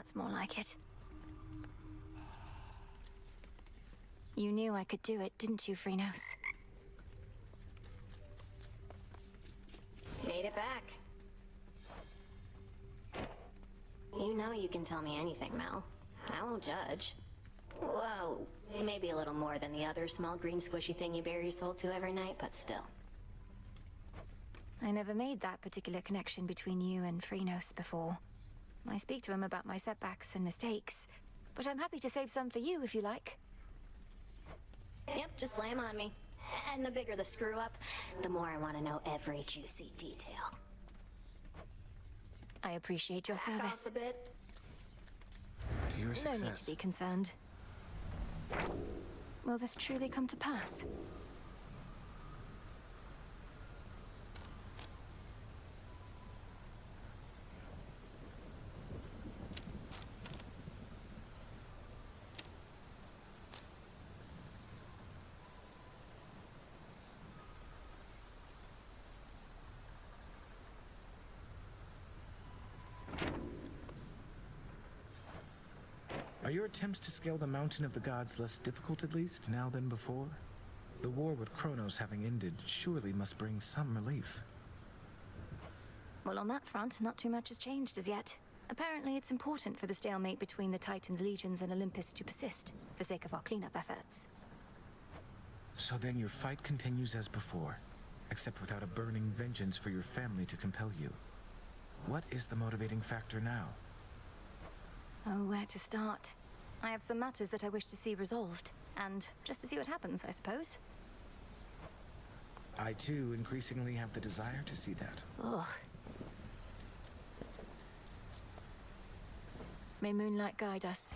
That's more like it. You knew I could do it, didn't you, Phrynos? Made it back. You know you can tell me anything, Mel. I won't judge. Whoa, maybe a little more than the other small green squishy thing you bare your soul to every night, but still. I never made that particular connection between you and Phrynos before. I speak to him about my setbacks and mistakes, but I'm happy to save some for you if you like. Yep, just lay 'em on me. And the bigger the screw up, the more I want to know every juicy detail. I appreciate your Back service. off a bit. To your No success. need to be concerned. Will this truly come to pass? Are your attempts to scale the mountain of the gods less difficult, at least, now than before? The war with Kronos having ended surely must bring some relief. Well, on that front, not too much has changed as yet. Apparently, it's important for the stalemate between the Titans' legions and Olympus to persist, for sake of our cleanup efforts. So then your fight continues as before, except without a burning vengeance for your family to compel you. What is the motivating factor now? Oh, where to start? I have some matters that I wish to see resolved, and just to see what happens, I suppose. I, too, increasingly have the desire to see that. Ugh. May moonlight guide us.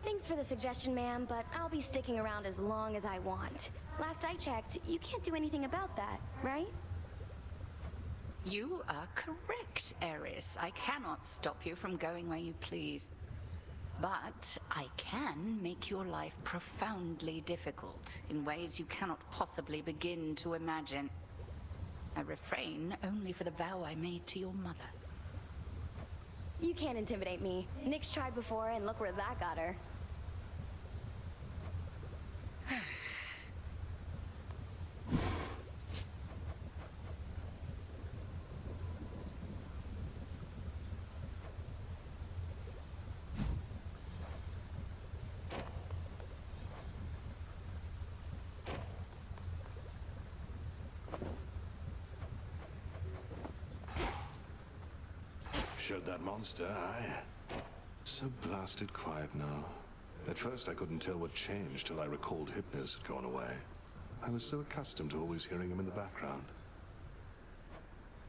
Thanks for the suggestion, ma'am, but I'll be sticking around as long as I want. Last I checked, you can't do anything about that, right? You are correct, Eris. I cannot stop you from going where you please. But I can make your life profoundly difficult in ways you cannot possibly begin to imagine. I refrain only for the vow I made to your mother. You can't intimidate me. Nyx tried before, and look where that got her. Showed that monster, aye. So blasted quiet now. At first I couldn't tell what changed till I recalled Hypnos had gone away. I was so accustomed to always hearing him in the background.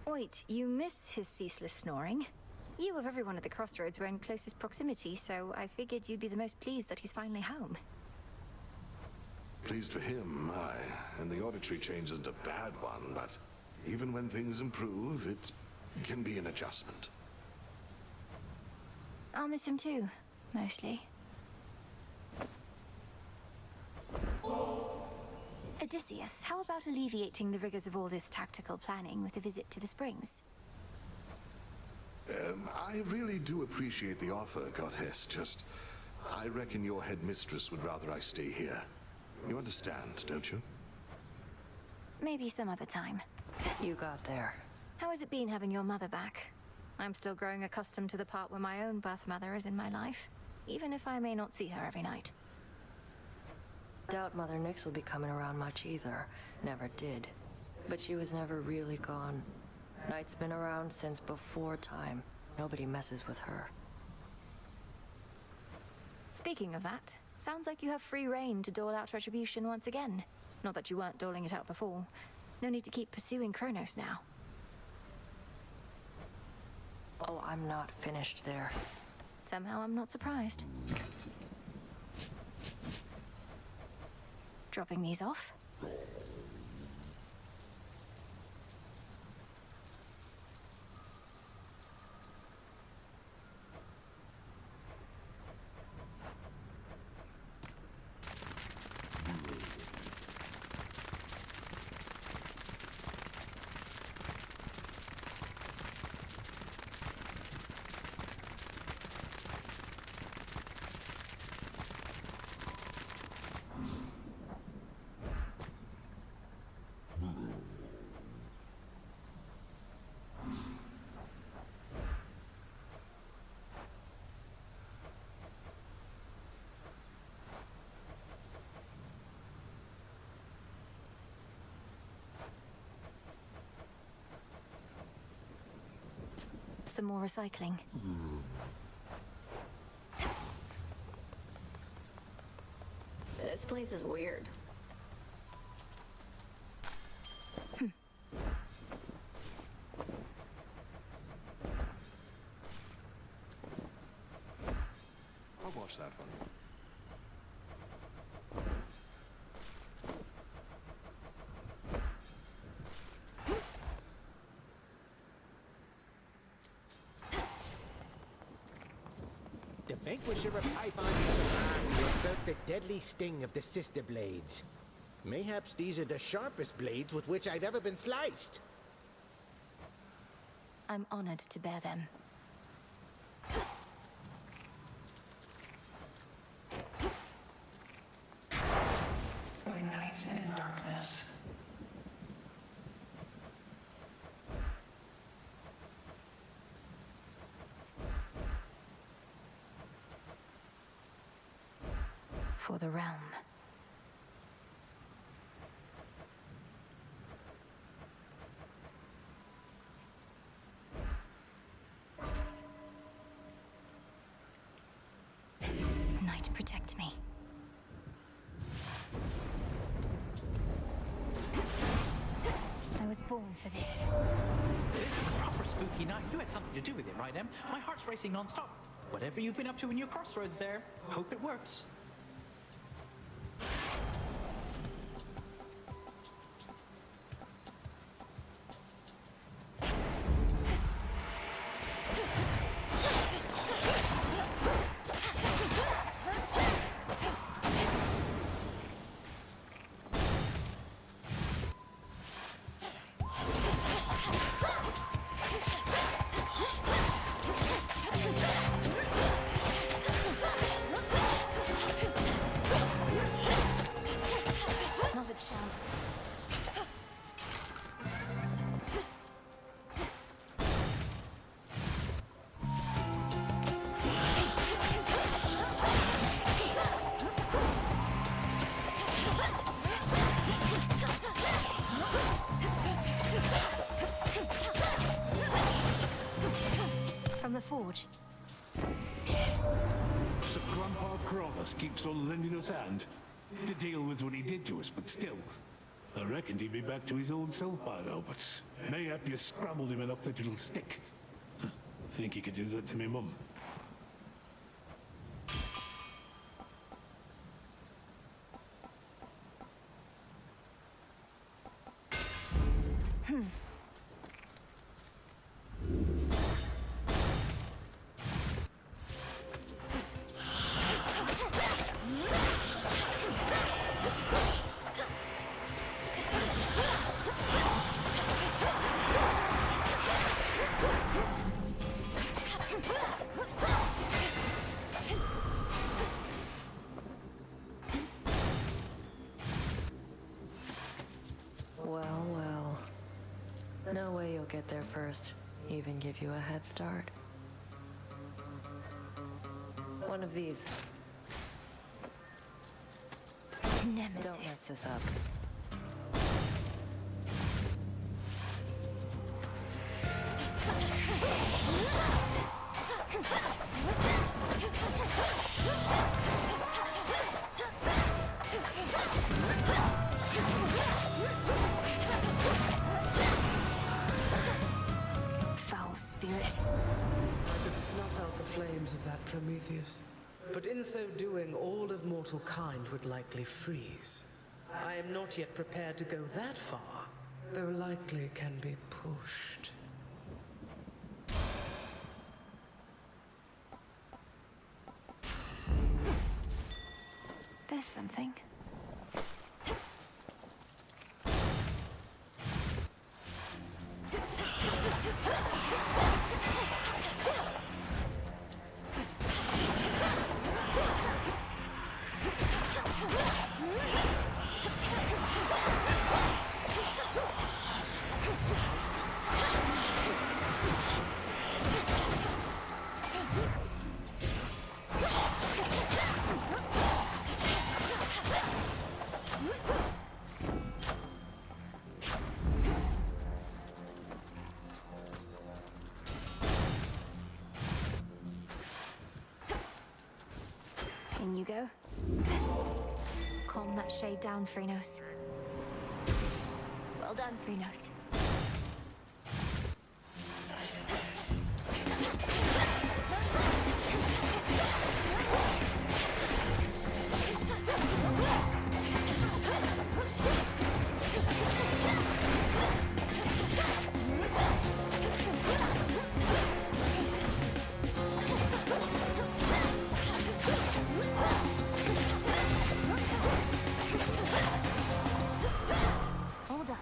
Wait, you miss his ceaseless snoring? You of everyone at the crossroads were in closest proximity, so I figured you'd be the most pleased that he's finally home. Pleased for him, aye. And the auditory change isn't a bad one, but even when things improve, it can be an adjustment. I'll miss him too, mostly. Odysseus, how about alleviating the rigors of all this tactical planning with a visit to the springs? I really do appreciate the offer, Goddess. Just, I reckon your headmistress would rather I stay here. You understand, don't you? Maybe some other time. You got there. How has it been having your mother back? I'm still growing accustomed to the part where my own birth mother is in my life, even if I may not see her every night. Doubt Mother Nyx will be coming around much either. Never did. But she was never really gone. Night's been around since before time. Nobody messes with her. Speaking of that, sounds like you have free reign to dole out retribution once again. Not that you weren't doling it out before. No need to keep pursuing Kronos now. Oh, I'm not finished there. Somehow I'm not surprised. Dropping these off? some more recycling. This place is weird. I'll watch that one. The vanquisher of Python will felt the deadly sting of the sister blades. Mayhaps these are the sharpest blades with which I've ever been sliced. I'm honored to bear them. By night and darkness. For the realm. Night, protect me. I was born for this. This is a proper spooky night. You had something to do with it, right, Em? My heart's racing non-stop. Whatever you've been up to in your crossroads there, hope it works. Not a chance. From the forge. So Grandpa Kronos keeps on lending us hand to deal with what he did to us, but still, I reckoned he'd be back to his old self by now, but mayhap you scrambled him enough that it'll stick. Think you could do that to me, Mum? Well, well. No way you'll get there first. Even give you a head start. One of these. Nemesis. Don't mess this up. Foul spirit. I could snuff out the flames of that Prometheus. But in so doing, all of mortal kind would likely freeze. I am not yet prepared to go that far, though likely can be pushed. There's something. go. Calm that shade down, Phrynos. Well done, Phrynos. All done.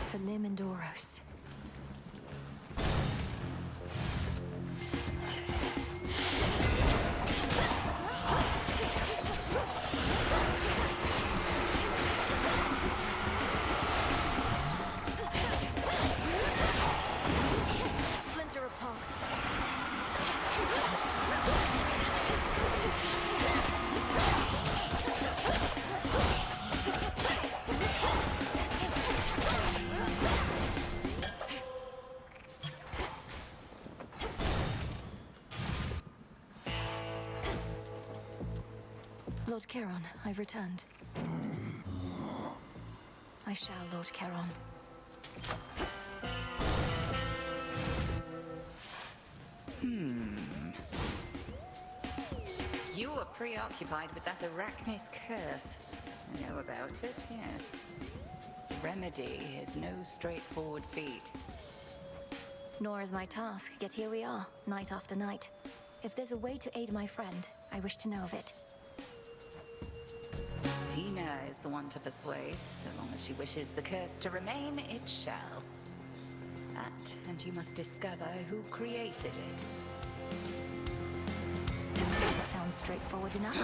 For Limandoros. Splinter apart. Lord Charon, I've returned. I shall, Lord Charon. You were preoccupied with that Arachnis curse. I know about it, yes. Remedy is no straightforward feat. Nor is my task, yet here we are, night after night. If there's a way to aid my friend, I wish to know of it. Athena is the one to persuade. So long as she wishes the curse to remain, it shall. That, and you must discover who created it. Sounds straightforward enough.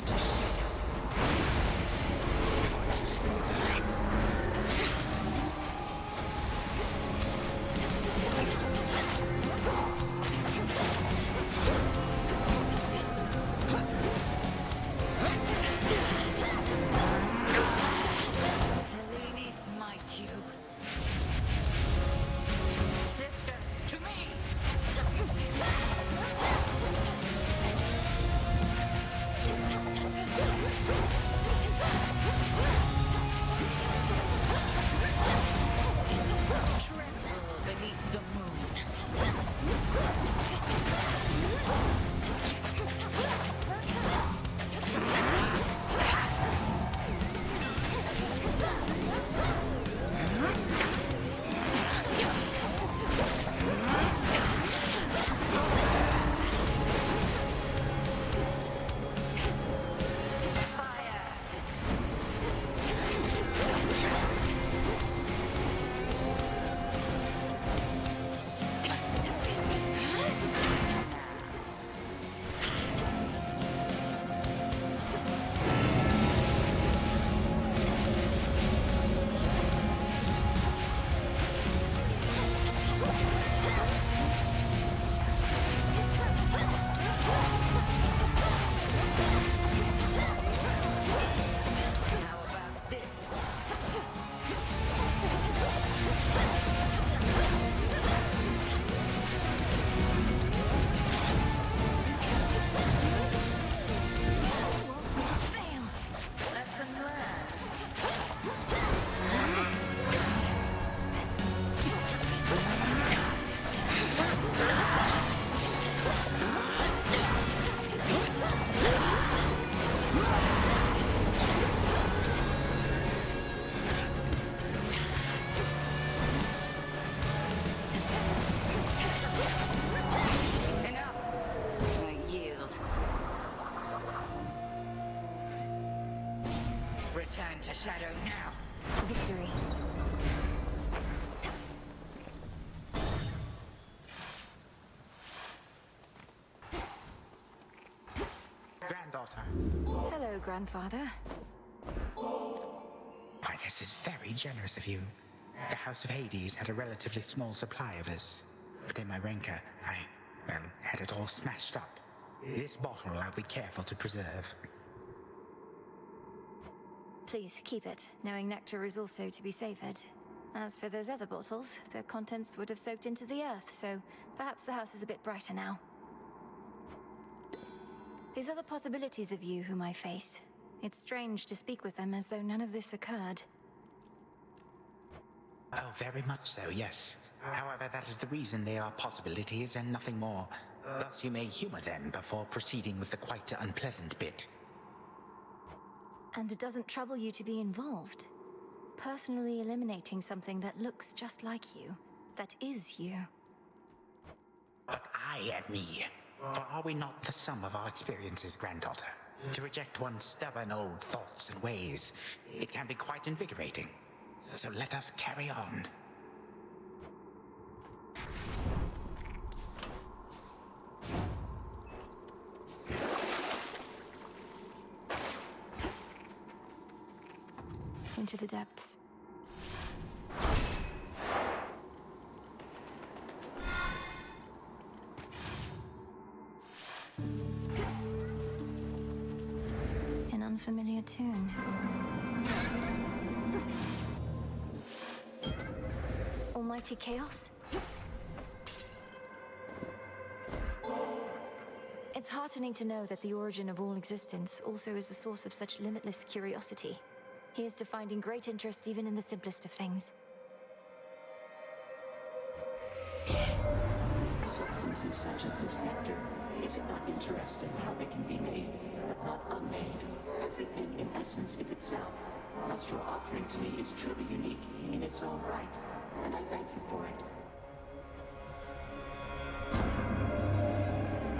Selene, smite you. Sisters, to me! grandfather. Why, this is very generous of you. The House of Hades had a relatively small supply of this. But in my rancor, I had it all smashed up. This bottle I'll be careful to preserve. Please, keep it, knowing nectar is also to be savored. As for those other bottles, their contents would have soaked into the earth, so perhaps the house is a bit brighter now. These are the possibilities of you whom I face. It's strange to speak with them as though none of this occurred. Oh, very much so, yes. However, that is the reason they are possibilities and nothing more. Thus you may humor them before proceeding with the quite unpleasant bit. And it doesn't trouble you to be involved? Personally eliminating something that looks just like you, that is you. But I am me. For are we not the sum of our experiences, granddaughter? To reject one's stubborn old thoughts and ways, it can be quite invigorating. So let us carry on. Into the depths. An unfamiliar tune. Almighty chaos? It's heartening to know that the origin of all existence also is the source of such limitless curiosity. Here's to finding great interest even in the simplest of things. Substances such as this nectar, is it not interesting how they can be made, but not unmade? Everything in essence is itself. What you're offering to me is truly unique in its own right, and I thank you for it.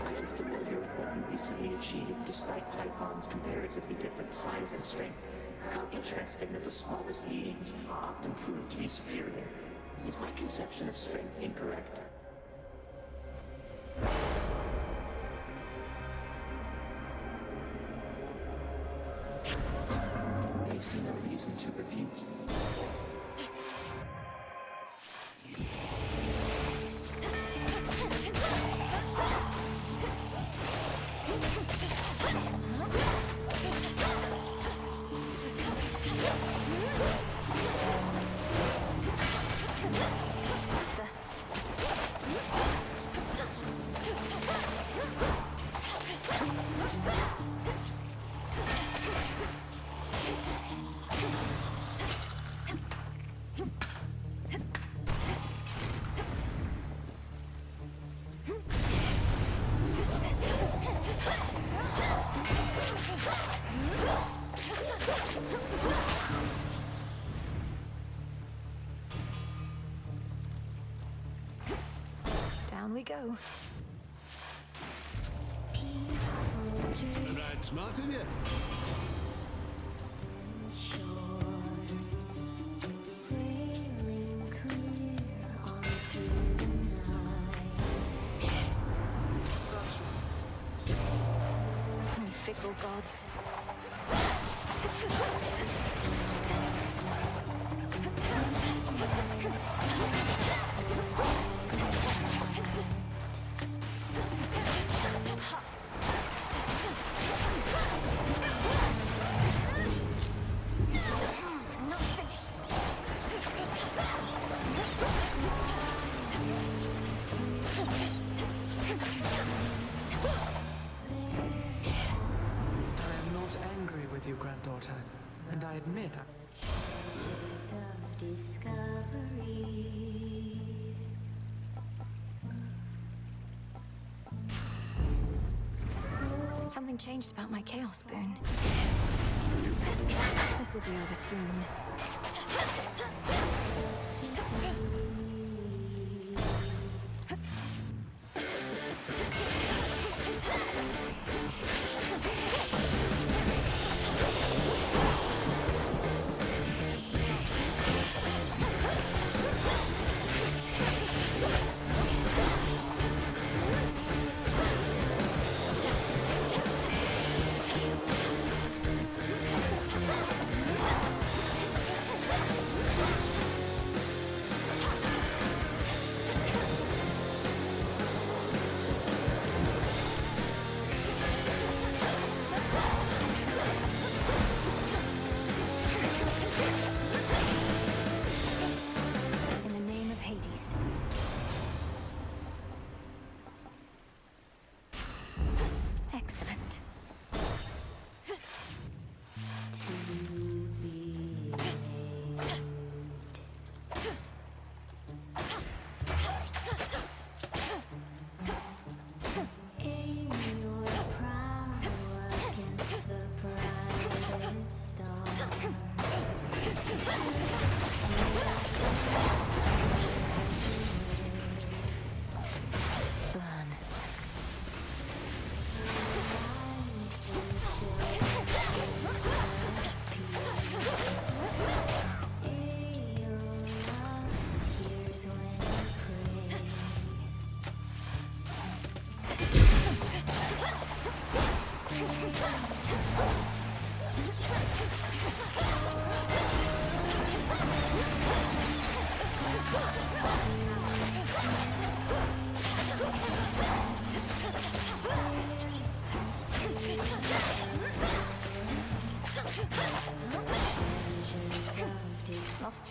I am familiar with what you recently achieved despite Typhon's comparatively different size and strength. How interesting that the smallest beings often prove to be superior. Is my conception of strength incorrect? I see no reason to refute. Down we go. Right, smart of you. We fickle gods. Not finished. I am not angry with you, granddaughter, and I admit Something changed about my chaos boon. This'll be over soon.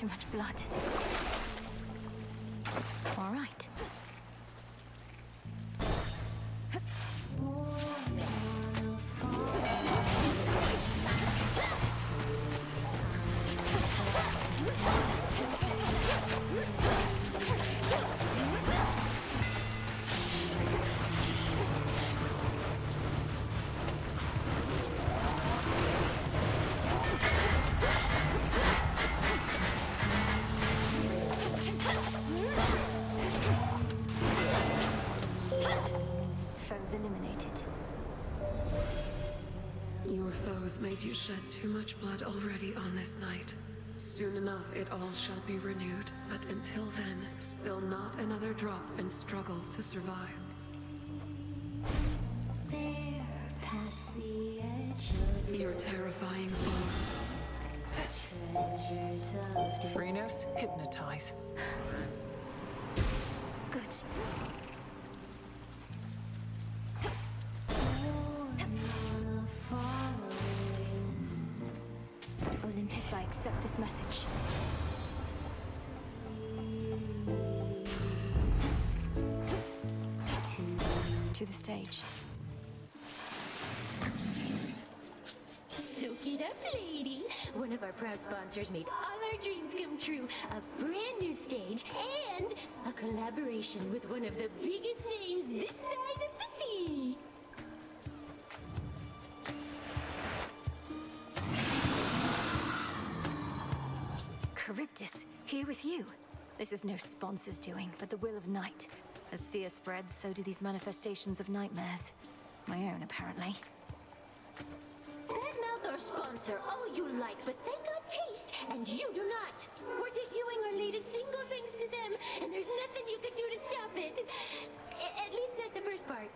Too much blood. All right. Foes eliminated. Your foes made you shed too much blood already on this night. Soon enough it all shall be renewed, but until then, spill not another drop and struggle to survive. There, past the edge of Your terrifying foe. treasures of Phrynos, hypnotize. Good. Olympus, I accept this message. To the stage. Stoke it up, lady. One of our proud sponsors made all our dreams come true. A brand new stage and a collaboration with one of the biggest names this side of the sea. Charybdis, here with you. This is no sponsor's doing, but the will of night. As fear spreads, so do these manifestations of nightmares. My own, apparently. Badmouth our sponsor all you like, but they got taste, and you do not. We're debuting our latest single thanks to them, and there's nothing you can do to stop it. At least not the first part.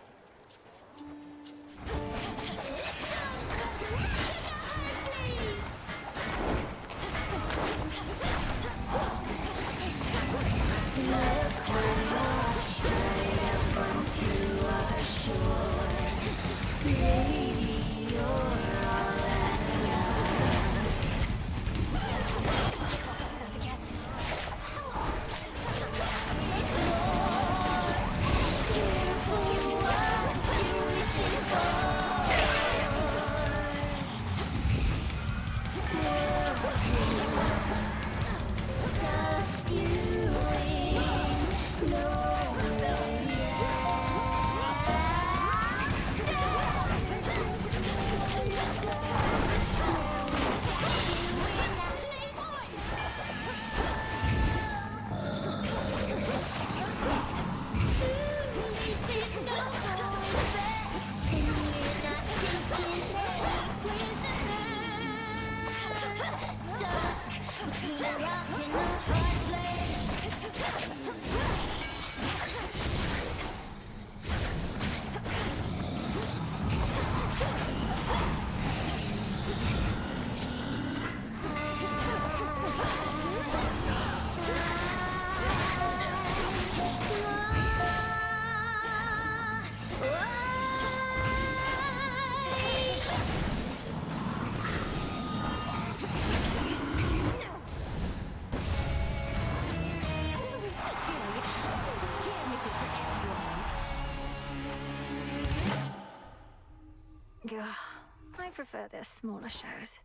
I prefer their smaller shows.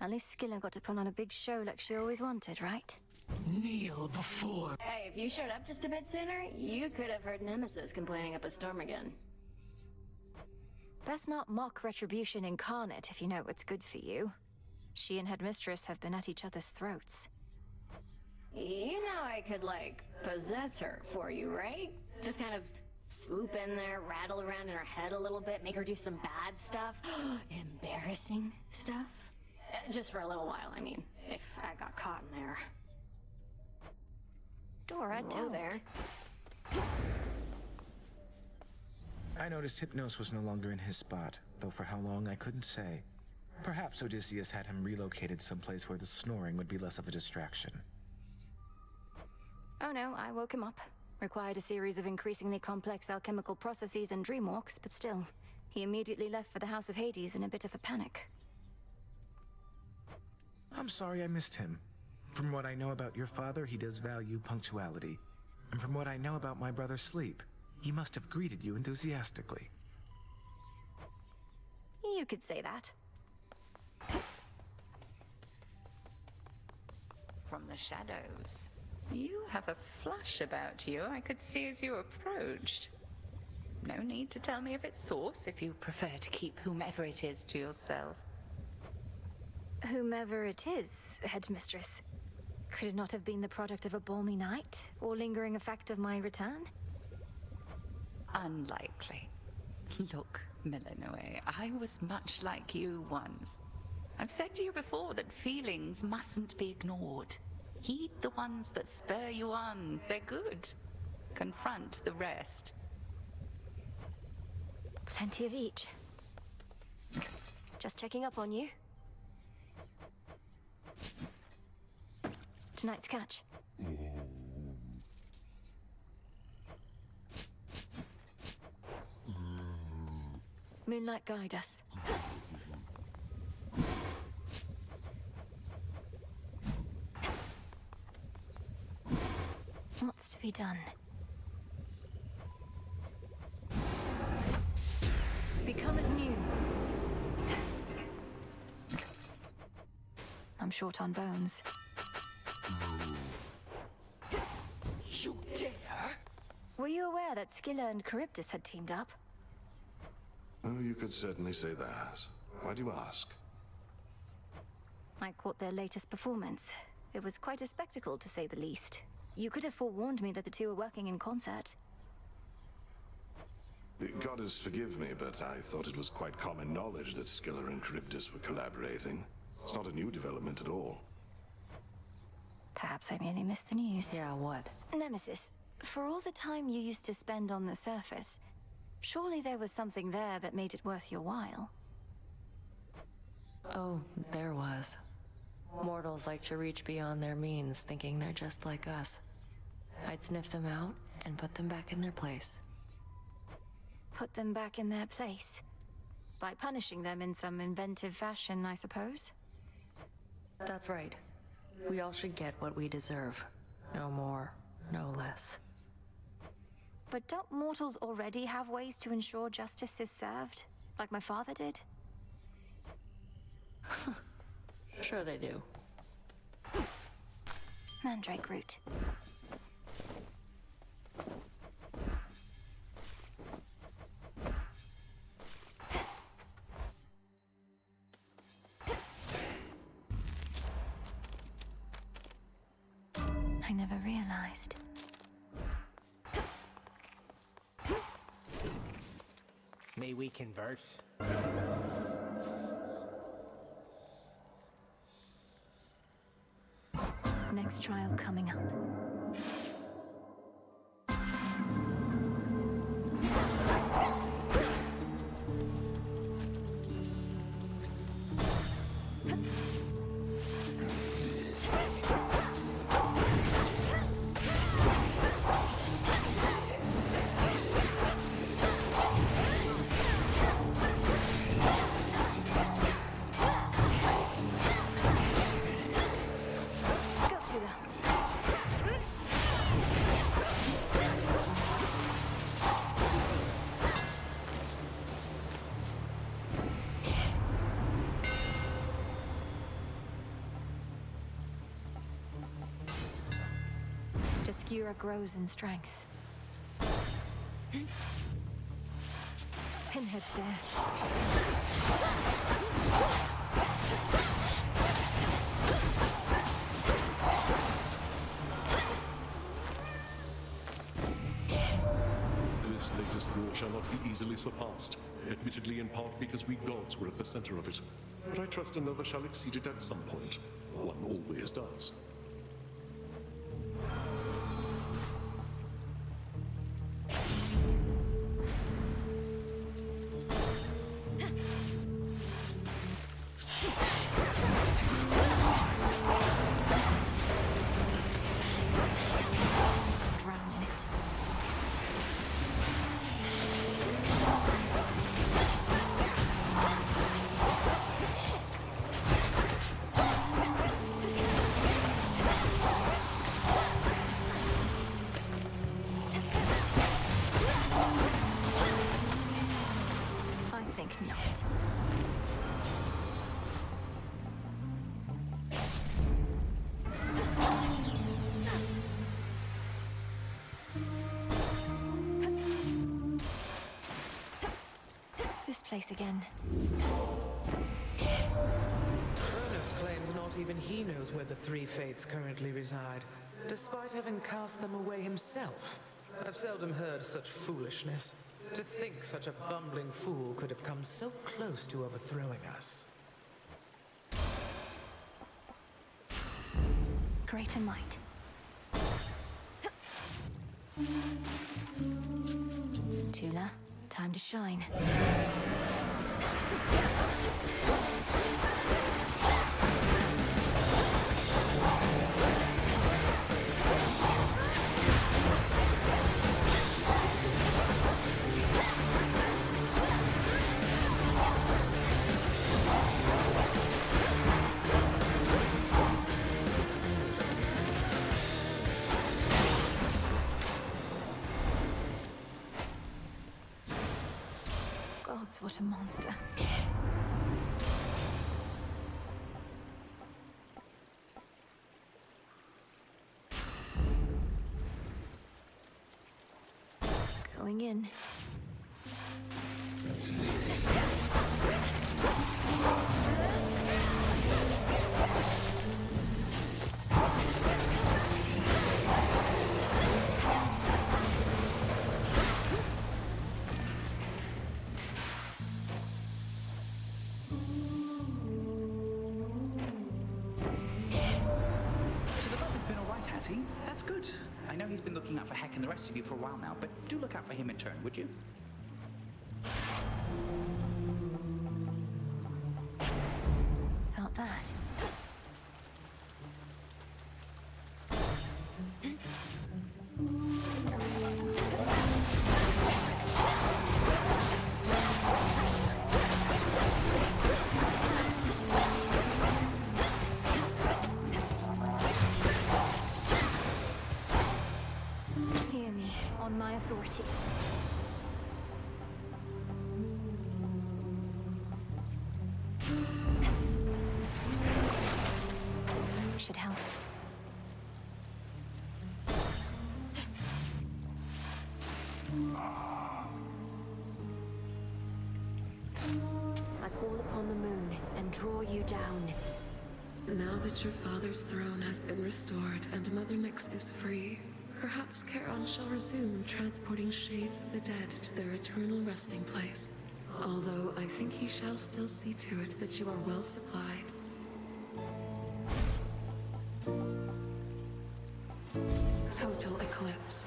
At least Skilla got to put on a big show like she always wanted, right? Kneel before. Hey, if you showed up just a bit sooner, you could have heard Nemesis complaining up a storm again. That's not mock retribution incarnate, if you know what's good for you. She and Headmistress have been at each other's throats. You know I could, like, possess her for you, right? Just kind of swoop in there, rattle around in her head a little bit, make her do some bad stuff. Embarrassing stuff. Just for a little while, I mean, if I got caught in there. Dora, don't. There. I noticed Hypnos was no longer in his spot, though for how long I couldn't say. Perhaps Odysseus had him relocated someplace where the snoring would be less of a distraction. Oh no, I woke him up. Required a series of increasingly complex alchemical processes and dreamwalks, but still, he immediately left for the House of Hades in a bit of a panic. I'm sorry I missed him. From what I know about your father, he does value punctuality. And from what I know about my brother's sleep, he must have greeted you enthusiastically. You could say that. From the shadows. You have a flush about you I could see as you approached. No need to tell me of its source if you prefer to keep whomever it is to yourself. Whomever it is, headmistress. Could it not have been the product of a balmy night, or lingering effect of my return? Unlikely. Look, Milanoe, I was much like you once. I've said to you before that feelings mustn't be ignored. Heed the ones that spur you on. They're good. Confront the rest. Plenty of each. Just checking up on you. Tonight's catch. Moonlight guide us. What's to be done? Become as new. I'm short on bones. You dare? Were you aware that Scylla and Charybdis had teamed up? Oh, you could certainly say that. Why do you ask? I caught their latest performance. It was quite a spectacle, to say the least. You could have forewarned me that the two were working in concert. Goddess forgive me, but I thought it was quite common knowledge that Scylla and Charybdis were collaborating. It's not a new development at all. Perhaps I merely missed the news. Yeah, what? Nemesis, for all the time you used to spend on the surface, surely there was something there that made it worth your while. Oh, there was. Mortals like to reach beyond their means, thinking they're just like us. I'd sniff them out and put them back in their place. Put them back in their place? By punishing them in some inventive fashion, I suppose? That's right. We all should get what we deserve. No more, no less. But don't mortals already have ways to ensure justice is served? Like my father did? Sure they do. Mandrake root. I never realized. May we converse? Next trial coming up. Skira grows in strength. Pinhead's there. This latest war shall not be easily surpassed, admittedly in part because we gods were at the center of it. But I trust another shall exceed it at some point. One always does. place again. Kronos claimed not even he knows where the three fates currently reside, despite having cast them away himself. I've seldom heard such foolishness. To think such a bumbling fool could have come so close to overthrowing us. Greater might. Tula, time to shine. Gods, what a monster. Going in. That's good. I know he's been looking out for Heck and the rest of you for a while now, but do look out for him in turn, would you? Felt that. Hear me, on my authority. Should help. I call upon the moon and draw you down. Now that your father's throne has been restored and Mother Nyx is free, perhaps Charon shall resume transporting shades of the dead to their eternal resting place. Although I think he shall still see to it that you are well supplied. Total eclipse.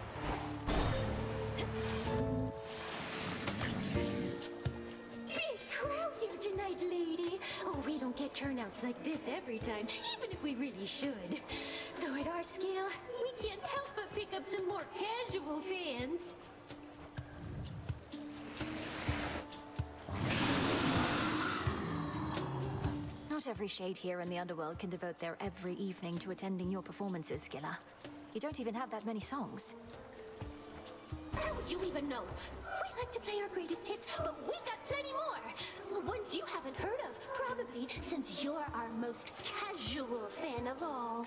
Big crowd here tonight, lady. Oh, we don't get turnouts like this every time, even if we really should. Though at our scale, we can't help but pick up some more casual fans. Not every shade here in the underworld can devote their every evening to attending your performances, Skilla. You don't even have that many songs. How would you even know? We like to play our greatest hits, but we got plenty more. Ones you haven't heard of, probably, since you're our most casual fan of all.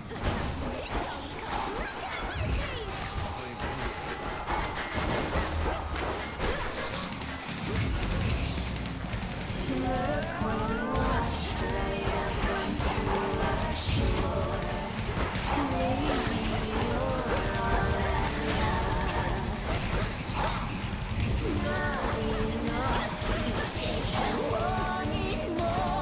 These songs come right out of my face! Look what you washed right up onto our shore. Maybe you're all that love. Not enough, you wanted more.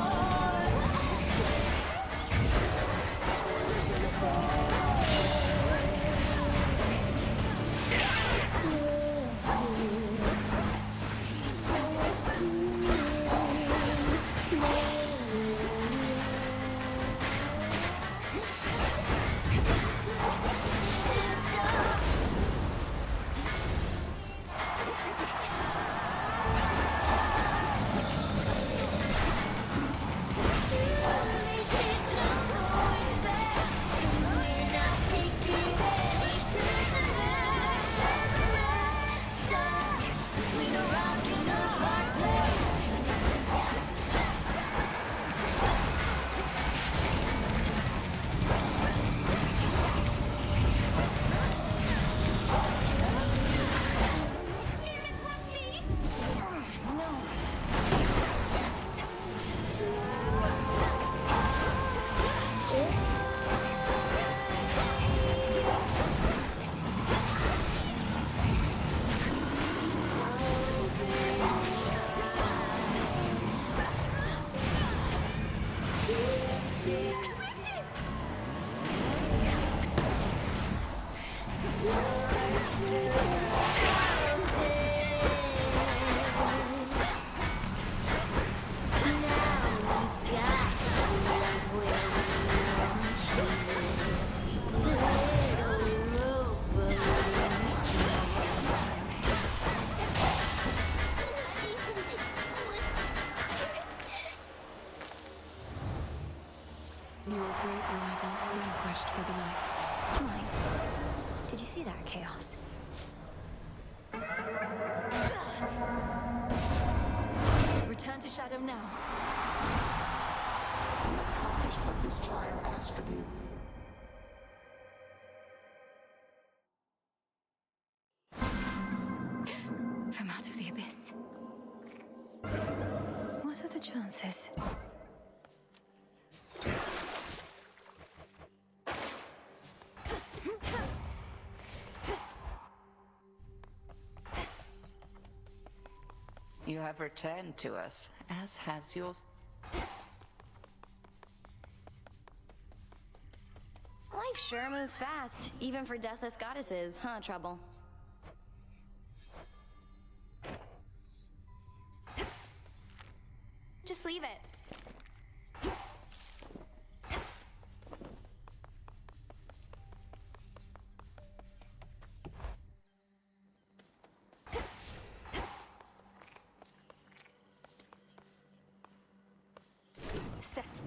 night. Mine. Did you see that, Chaos? Return to Shadow now. You have accomplished what this child asked of you. From out of the abyss. What are the chances? You have returned to us, as has your... Life sure moves fast, even for deathless goddesses, huh, Trouble? Just leave it. Set.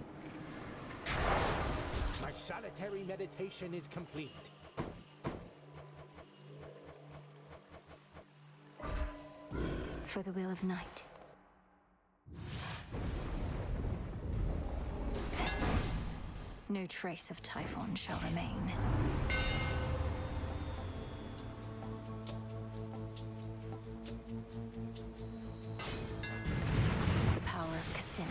My solitary meditation is complete. For the will of night. No trace of Typhon shall remain. The power of Kassin.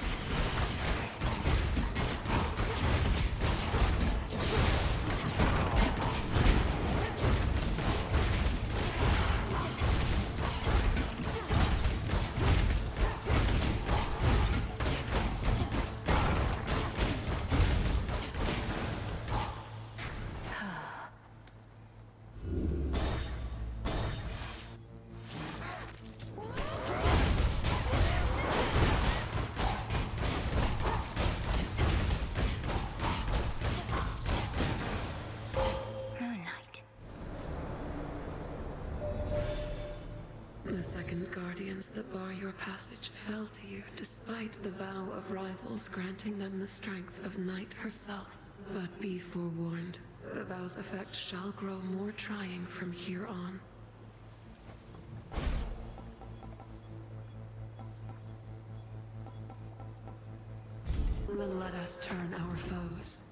The second guardians that bar your passage fell to you despite the vow of rivals granting them the strength of night herself. But be forewarned, the vow's effect shall grow more trying from here on. Then let us turn our foes.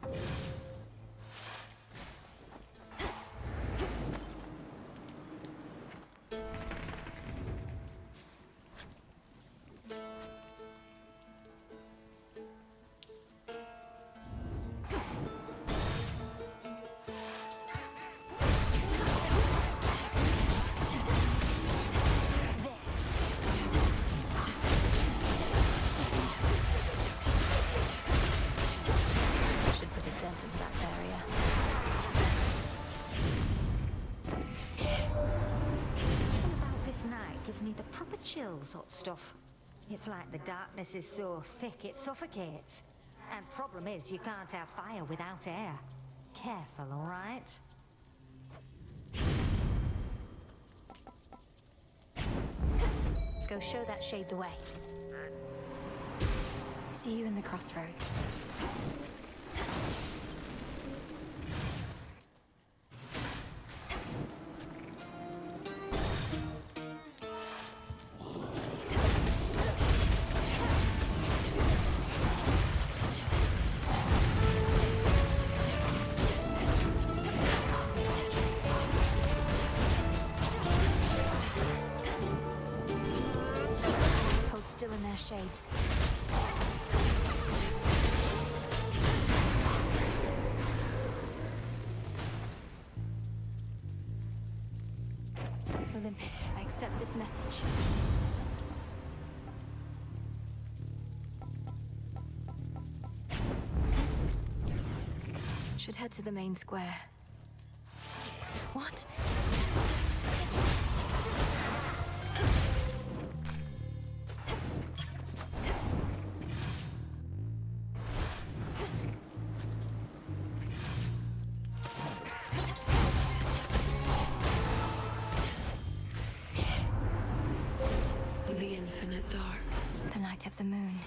Sort of stuff. It's like the darkness is so thick it suffocates. And problem is, you can't have fire without air. Careful, all right? Go show that shade the way. See you in the crossroads. Still in their shades. Olympus, I accept this message. Should head to the main square. What? The infinite dark. The night of the moon.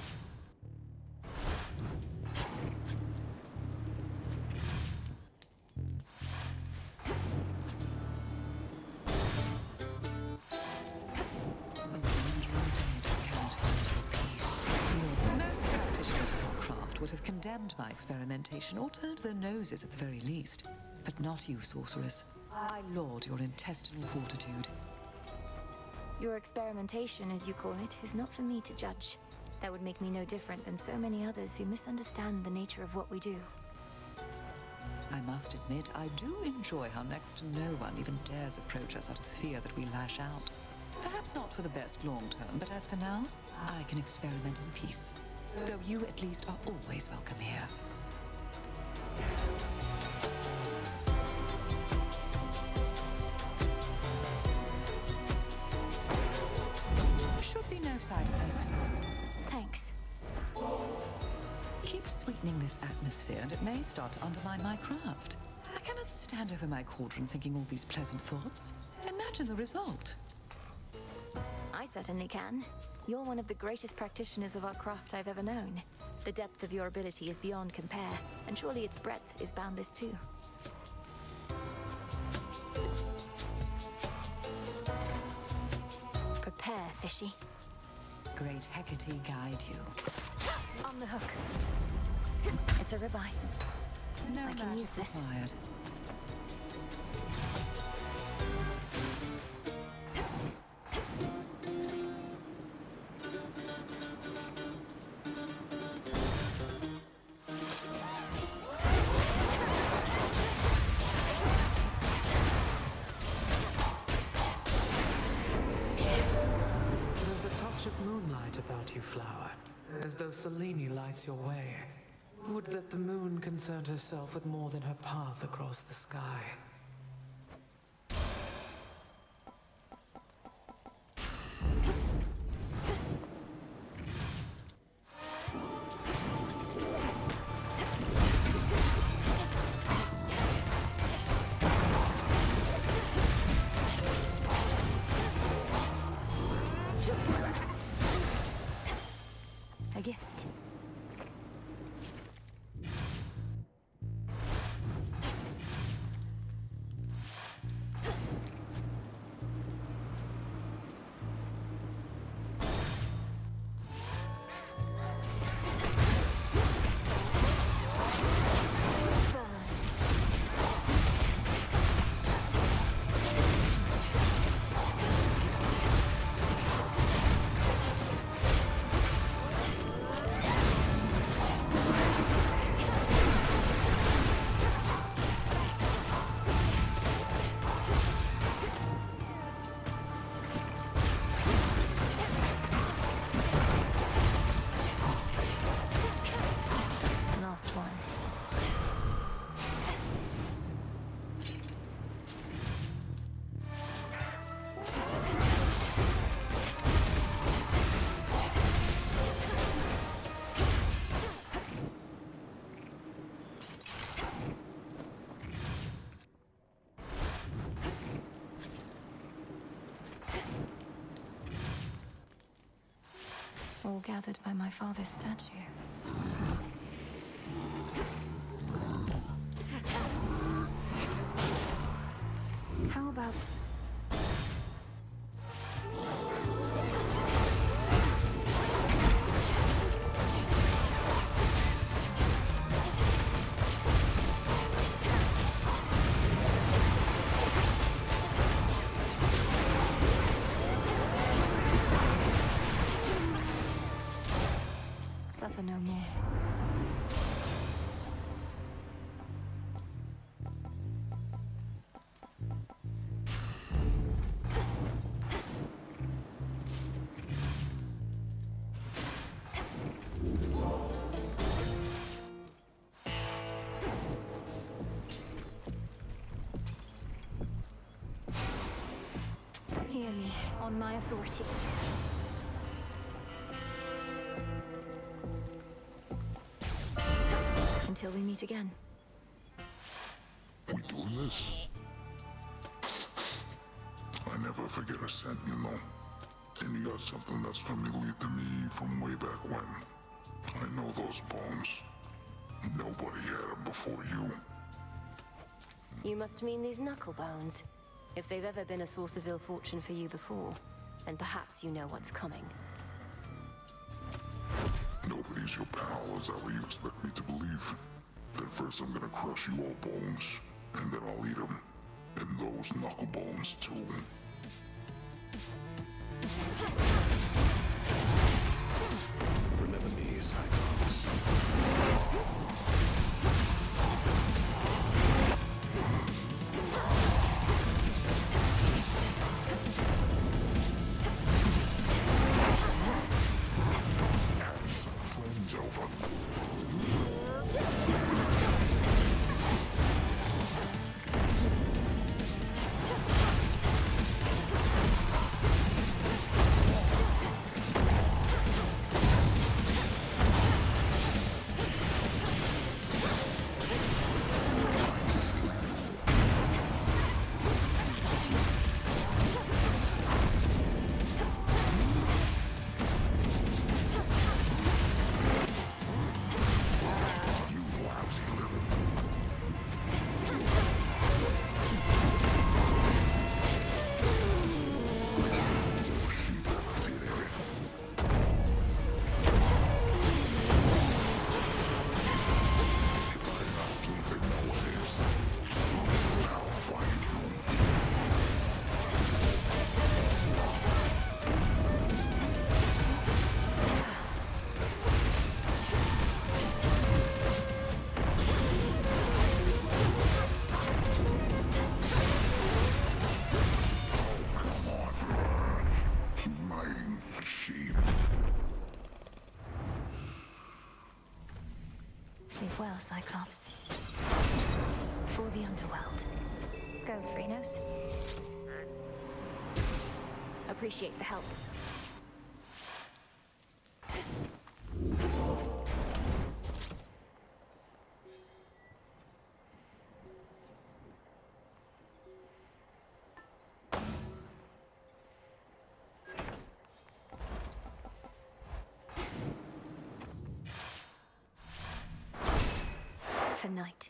condemned my experimentation, or turned their noses at the very least. But not you, sorceress. I laud your intestinal fortitude. Your experimentation, as you call it, is not for me to judge. That would make me no different than so many others who misunderstand the nature of what we do. I must admit, I do enjoy how next to no one even dares approach us out of fear that we lash out. Perhaps not for the best long term, but as for now, I can experiment in peace. Though you at least are always welcome here. Should be no side effects. Thanks. Keep sweetening this atmosphere, and it may start to undermine my craft. I cannot stand over my cauldron thinking all these pleasant thoughts. Imagine the result. I certainly can. You're one of the greatest practitioners of our craft I've ever known. The depth of your ability is beyond compare, and surely its breadth is boundless too. Prepare, fishy. Great Hecate guide you. On the hook. It's a ribeye. No I can use this. Required. There's a touch of moonlight about you, flower, as though Selene lights your way. Would that the moon concerned herself with more than her path across the sky. A gift. Last one. All gathered by my father's statue. How about... suffer no more? Hear me, on my authority. Until we meet again. We doing this? I never forget a scent, you know. And you got something that's familiar to me from way back when. I know those bones. Nobody had them before you. You must mean these knuckle bones. If they've ever been a source of ill fortune for you before, then perhaps you know what's coming. Nobody raise your power, is that what you expect me to believe? Then first I'm gonna crush you all bones, and then I'll eat them. And those knuckle bones too. Remember me, Cyclops. Friends over. Sleep well, Cyclops. For the underworld. Go, Phrynos. Appreciate the help. For night.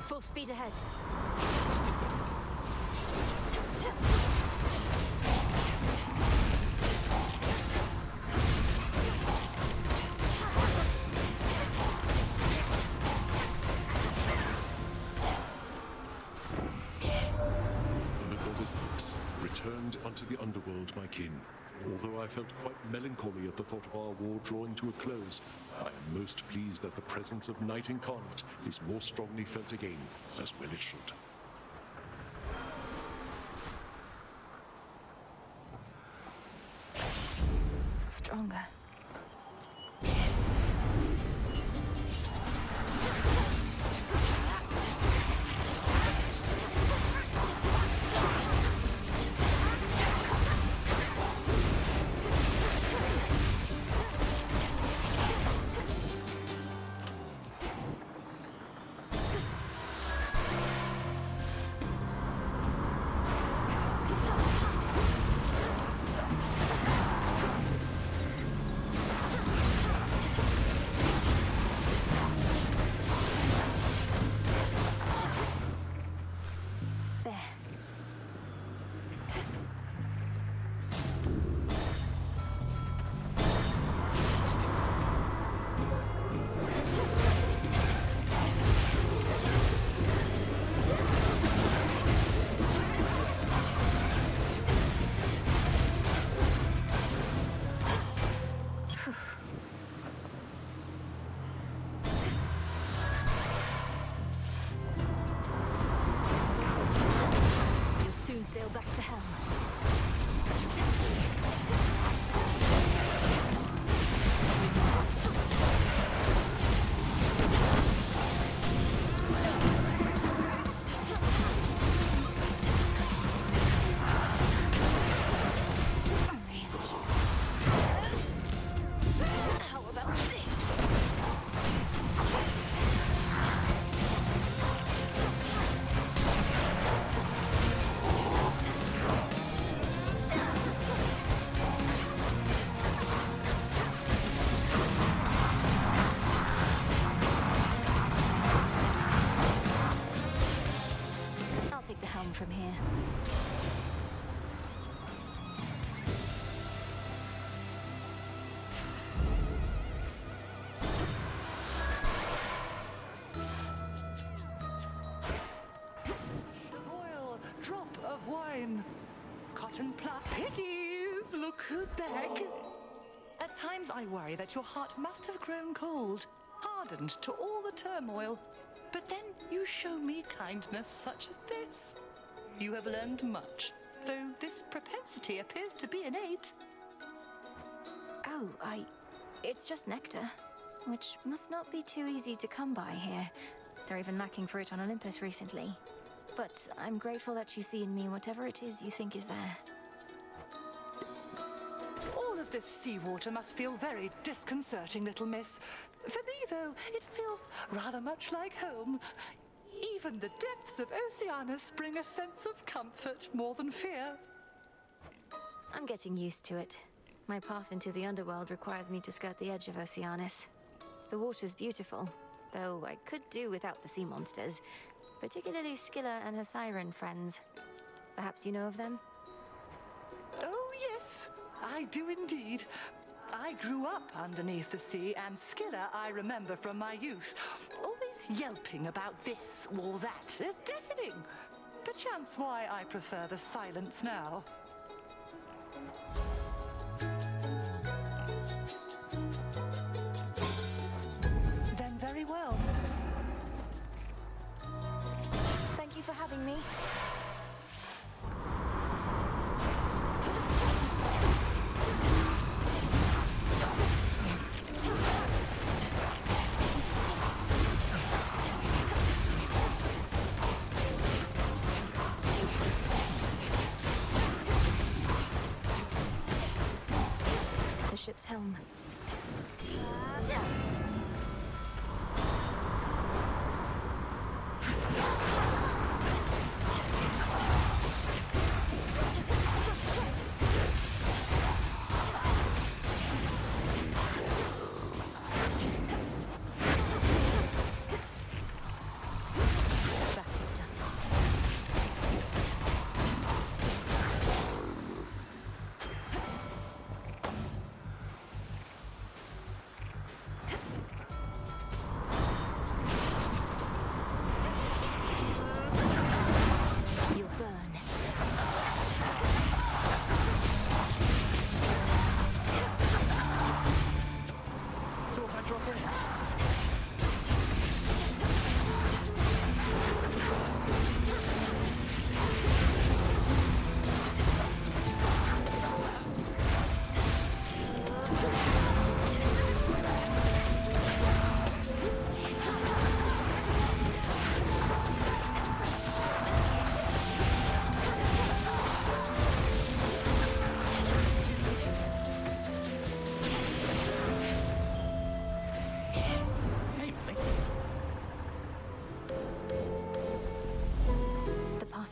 Full speed ahead. Returned unto the underworld, my kin. Although I felt quite melancholy at the thought of our war drawing to a close, I am most pleased that the presence of Night Incarnate is more strongly felt again, as well it should. Stronger. who's back? At times I worry that your heart must have grown cold, hardened to all the turmoil. But then you show me kindness such as this. You have learned much, though this propensity appears to be innate. Oh, it's just nectar, which must not be too easy to come by here. They're even lacking for it on Olympus recently. But I'm grateful that you see in me whatever it is you think is there. All of this seawater must feel very disconcerting, little miss. For me, though, it feels rather much like home. Even the depths of Oceanus bring a sense of comfort more than fear. I'm getting used to it. My path into the underworld requires me to skirt the edge of Oceanus. The water's beautiful, though I could do without the sea monsters, particularly Scylla and her siren friends. Perhaps you know of them? Oh, yes, I do indeed. I grew up underneath the sea, and Scylla I remember from my youth. Always yelping about this or that. It's deafening. Perchance why I prefer the silence now. Then very well. Thank you for having me. The ship's helm.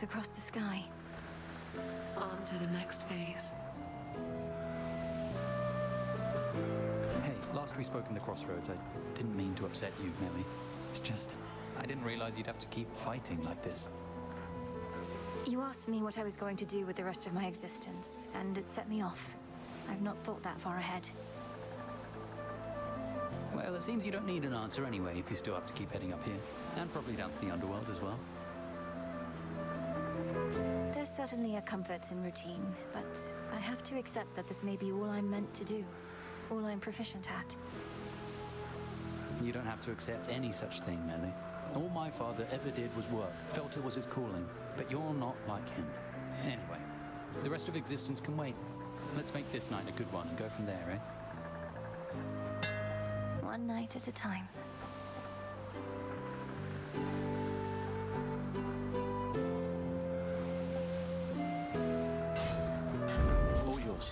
Across the sky. On to the next phase. Hey, last we spoke in the crossroads, I didn't mean to upset you, Millie. It's just, I didn't realize you'd have to keep fighting like this. You asked me what I was going to do with the rest of my existence, and it set me off. I've not thought that far ahead. Well, it seems you don't need an answer anyway if you still have to keep heading up here. And probably down to the underworld as well. There's certainly a comfort in routine, but I have to accept that this may be all I'm meant to do. All I'm proficient at. You don't have to accept any such thing, Millie. All my father ever did was work, felt it was his calling, but you're not like him. Anyway, the rest of existence can wait. Let's make this night a good one and go from there, eh? One night at a time. All yours.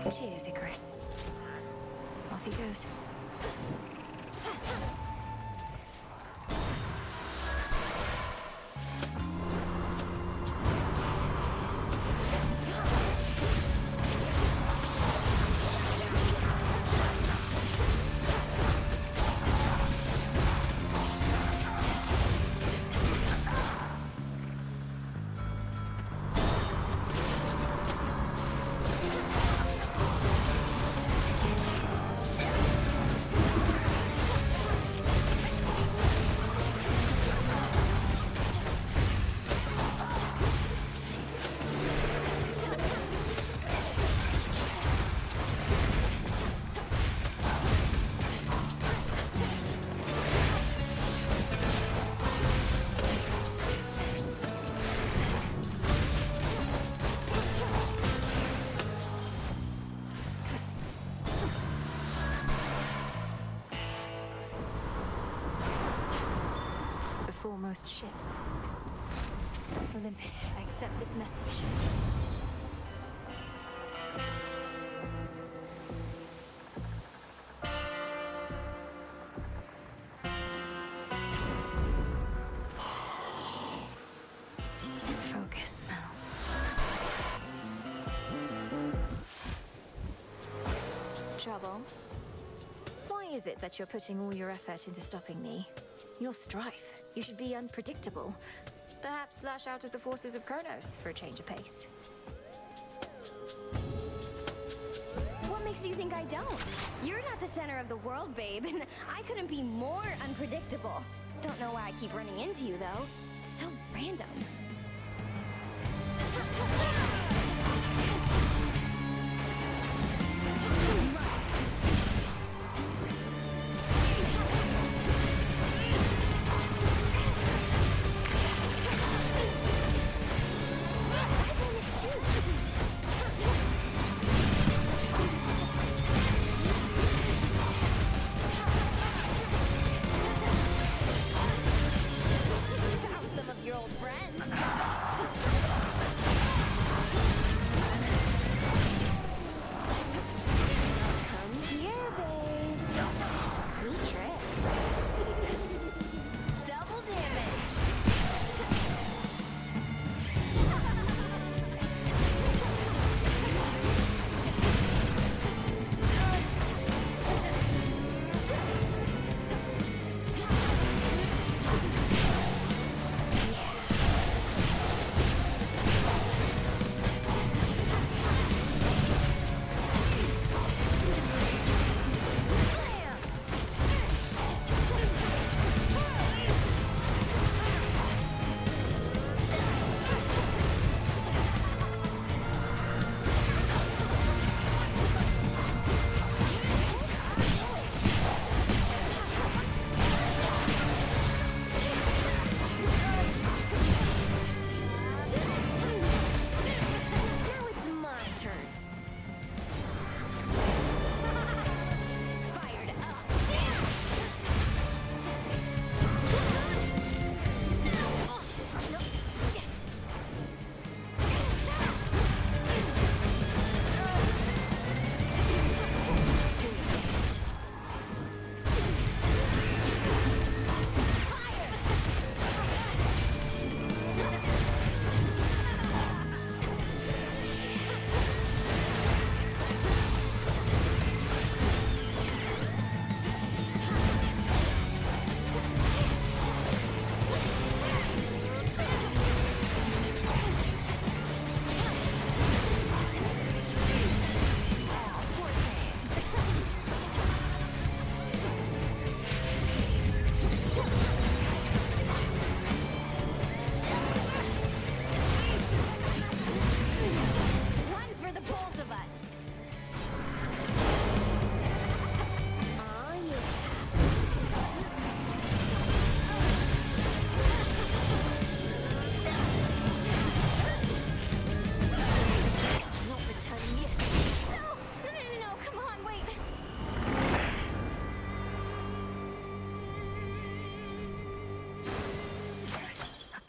Cheers, Icarus. Off he goes. foremost ship. Olympus, I accept this message. Focus, Mel. Trouble? Why is it that you're putting all your effort into stopping me? You're Strife. You should be unpredictable. Perhaps lash out at the forces of Kronos for a change of pace. What makes you think I don't? You're not the center of the world, babe, and I couldn't be more unpredictable. Don't know why I keep running into you, though. So random.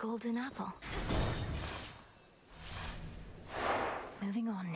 Golden apple. Moving on.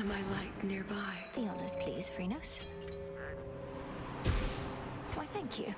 to my light nearby. The honors, please, Phrynos. Why, thank you.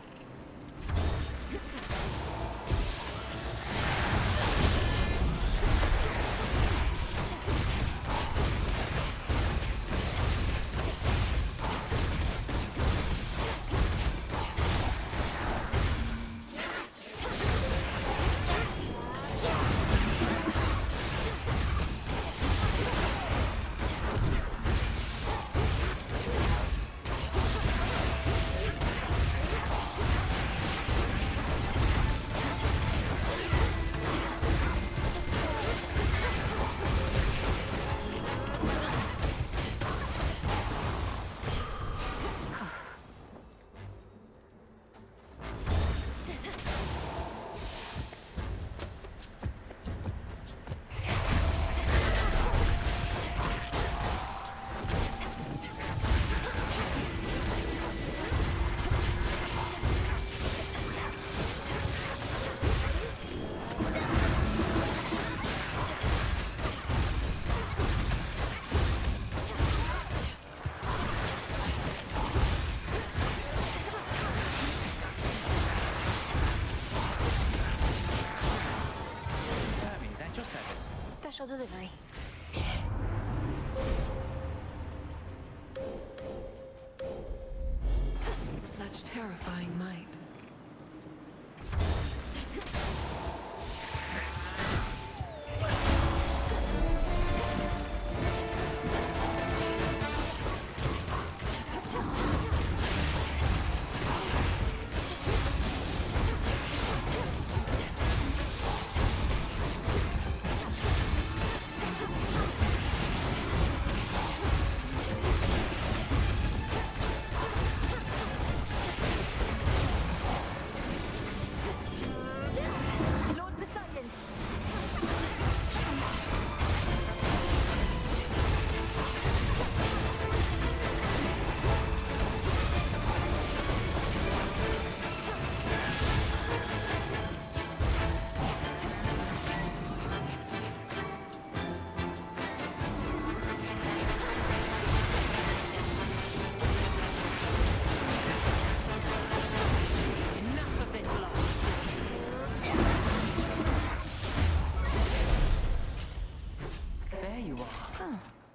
Special delivery. Such terrifying might.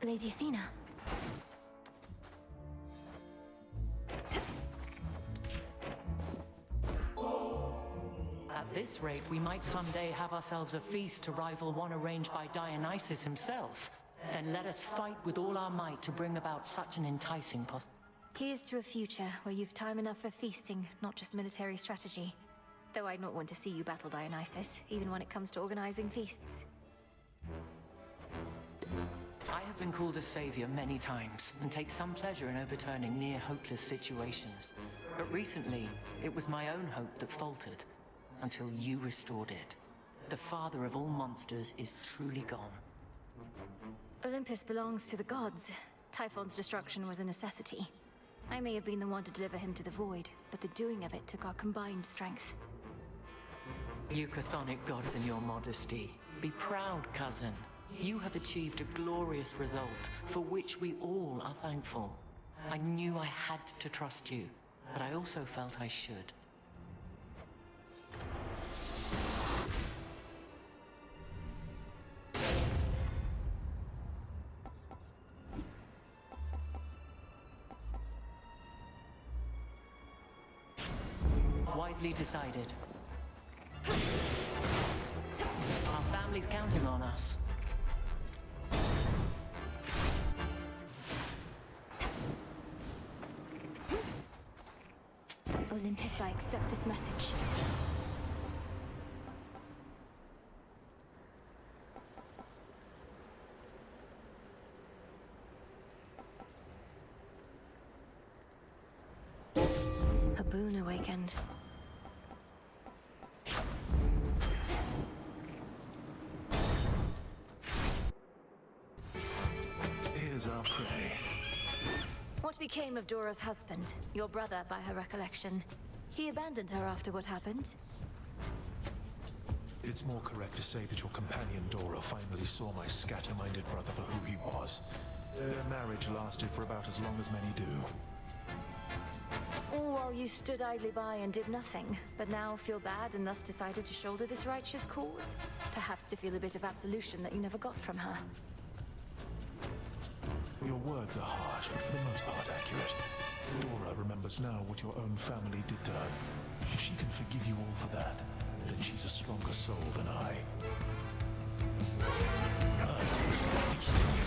Lady Athena. At this rate, we might someday have ourselves a feast to rival one arranged by Dionysus himself. Then let us fight with all our might to bring about such an enticing Here's to a future where you've time enough for feasting, not just military strategy. Though I'd not want to see you battle Dionysus, even when it comes to organizing feasts. I have been called a savior many times, and take some pleasure in overturning near-hopeless situations. But recently, it was my own hope that faltered, until you restored it. The father of all monsters is truly gone. Olympus belongs to the gods. Typhon's destruction was a necessity. I may have been the one to deliver him to the void, but the doing of it took our combined strength. You chthonic gods in your modesty. Be proud, cousin. You have achieved a glorious result, for which we all are thankful. I knew I had to trust you, but I also felt I should. Wisely decided. Our family's counting on us. Olympus, I accept this message. A boon awakened. Here's our prey. What became of Dora's husband? Your brother, by her recollection. He abandoned her after what happened? It's more correct to say that your companion Dora finally saw my scatter-minded brother for who he was. Their marriage lasted for about as long as many do. All while you stood idly by and did nothing, but now feel bad and thus decided to shoulder this righteous cause? Perhaps to feel a bit of absolution that you never got from her. Your words are harsh, but for the most part accurate. Dora remembers now what your own family did to her. If she can forgive you all for that, then she's a stronger soul than I. I shall feast on you.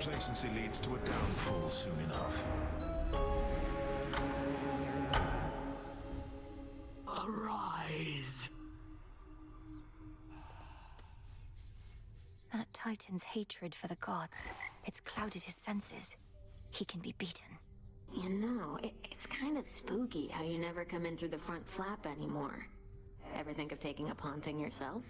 Complacency leads to a downfall soon enough. Arise! That Titan's hatred for the gods, it's clouded his senses. He can be beaten. You know, it's kind of spooky how you never come in through the front flap anymore. Ever think of taking up haunting yourself?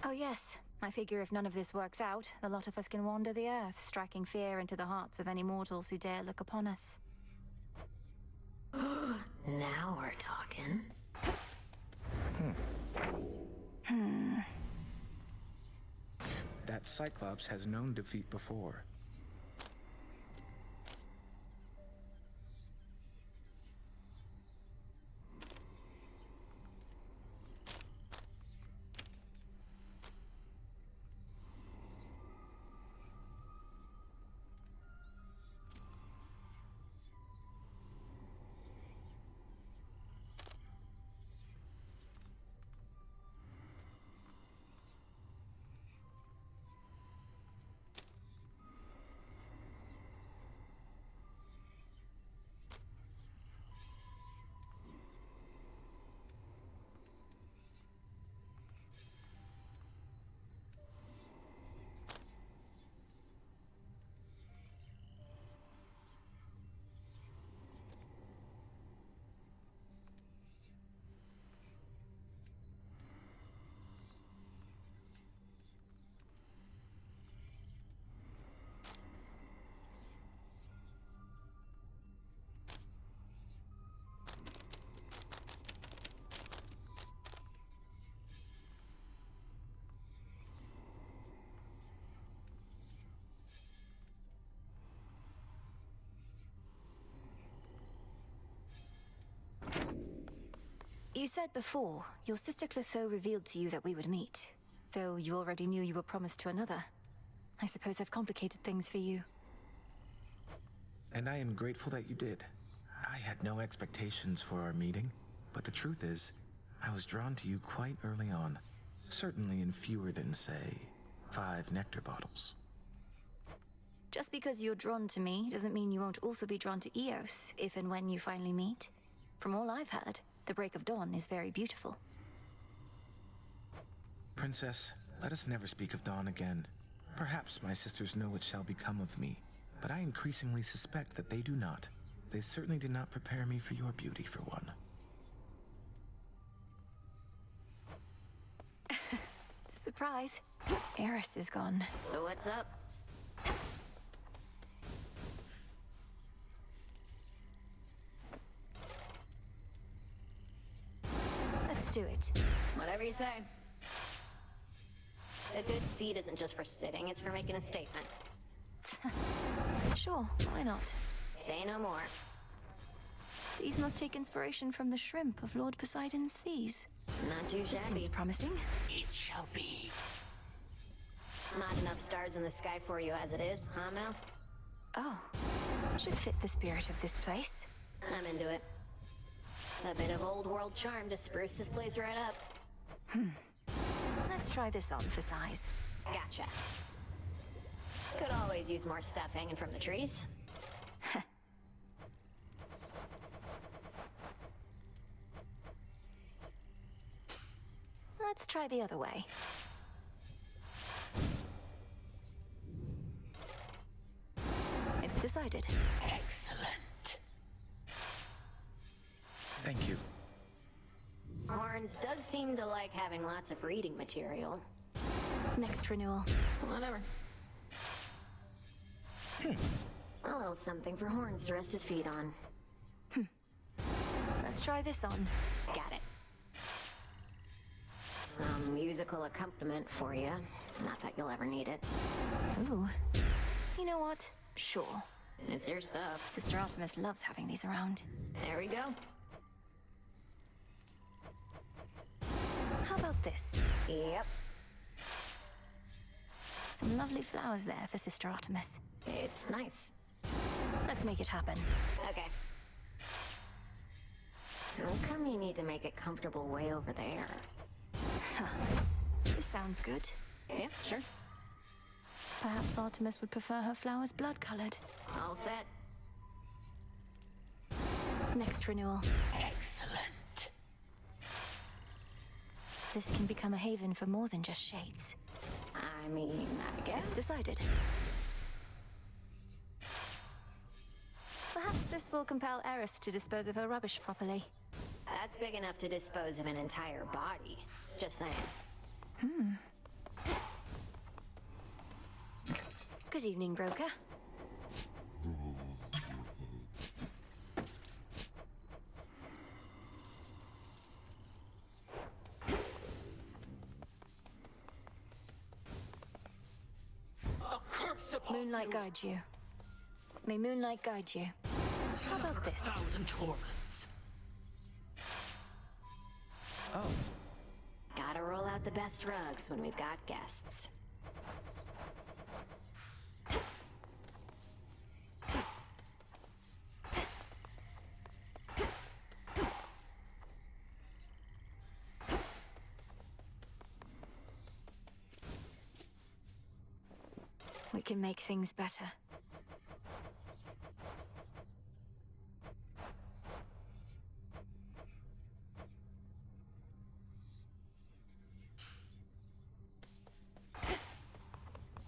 Oh yes, I figure if none of this works out, the lot of us can wander the earth, striking fear into the hearts of any mortals who dare look upon us. Now we're talking. That Cyclops has known defeat before. You said before, your sister Clotho revealed to you that we would meet, though you already knew you were promised to another. I suppose I've complicated things for you. And I am grateful that you did. I had no expectations for our meeting, but the truth is, I was drawn to you quite early on. Certainly in fewer than, say, 5 nectar bottles. Just because you're drawn to me doesn't mean you won't also be drawn to Eos, if and when you finally meet. From all I've heard, the break of dawn is very beautiful. Princess, let us never speak of dawn again. Perhaps my sisters know what shall become of me, but I increasingly suspect that they do not. They certainly did not prepare me for your beauty, for one. Surprise. Eris is gone. So what's up? Let's do it. Whatever you say. A good seat isn't just for sitting, it's for making a statement. Sure, why not? Say no more. These must take inspiration from the shrimp of Lord Poseidon's seas. Not too This shabby. seems promising. It shall be. Not enough stars in the sky for you as it is, huh, Mel? Oh, should fit the spirit of this place. I'm into it. A bit of old world charm to spruce this place right up. Let's try this on for size. Gotcha. Could always use more stuff hanging from the trees. Let's try the other way. It's decided. Excellent. Thank you. Horns does seem to like having lots of reading material. Next renewal. Whatever. A little something for Horns to rest his feet on. Let's try this on. Got it. Some musical accompaniment for you. Not that you'll ever need it. Ooh. You know what? Sure. It's your stuff. Sister Artemis loves having these around. There we go. How about this? Yep. Some lovely flowers there for Sister Artemis. It's nice. Let's make it happen. Okay. How come you need to make it comfortable way over there? This sounds good. Yeah, sure. Perhaps Artemis would prefer her flowers blood-colored. All set. Next renewal. Excellent. This can become a haven for more than just shades. I mean, I guess. It's decided. Perhaps this will compel Eris to dispose of her rubbish properly. That's big enough to dispose of an entire body. Just saying. Good evening, broker. Moonlight guide you. May moonlight guide you. How about this? 1,000 torments. Oh. Gotta roll out the best rugs when we've got guests. We can make things better.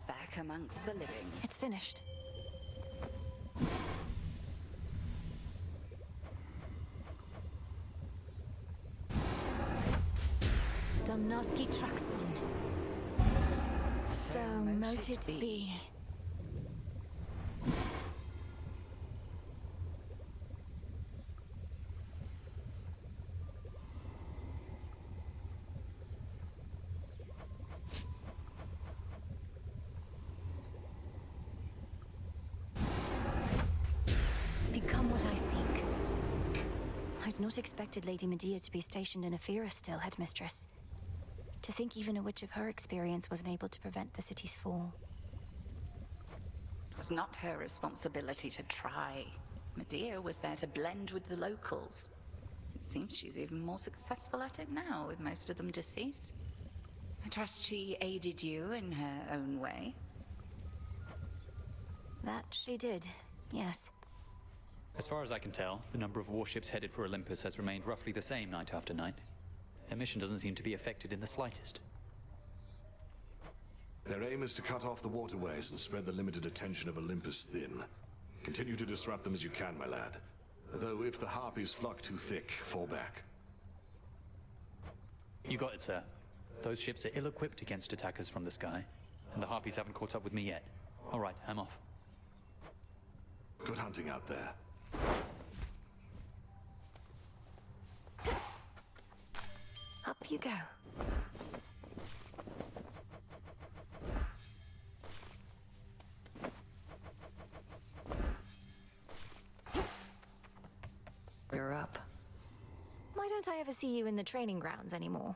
Back amongst the living. It's finished. Domnoski Traxon. So mote it be. Become what I seek. I'd not expected Lady Medea to be stationed in Ephira still, Headmistress. To think even a witch of her experience wasn't able to prevent the city's fall. It was not her responsibility to try. Medea was there to blend with the locals. It seems she's even more successful at it now, with most of them deceased. I trust she aided you in her own way. That she did, yes. As far as I can tell, the number of warships headed for Olympus has remained roughly the same night after night. Their mission doesn't seem to be affected in the slightest. Their aim is to cut off the waterways and spread the limited attention of Olympus thin. Continue to disrupt them as you can, my lad. Though if the harpies flock too thick, fall back. You got it, sir. Those ships are ill-equipped against attackers from the sky, and the harpies haven't caught up with me yet. All right, I'm off. Good hunting out there. Up you go. You're up. Why don't I ever see you in the training grounds anymore?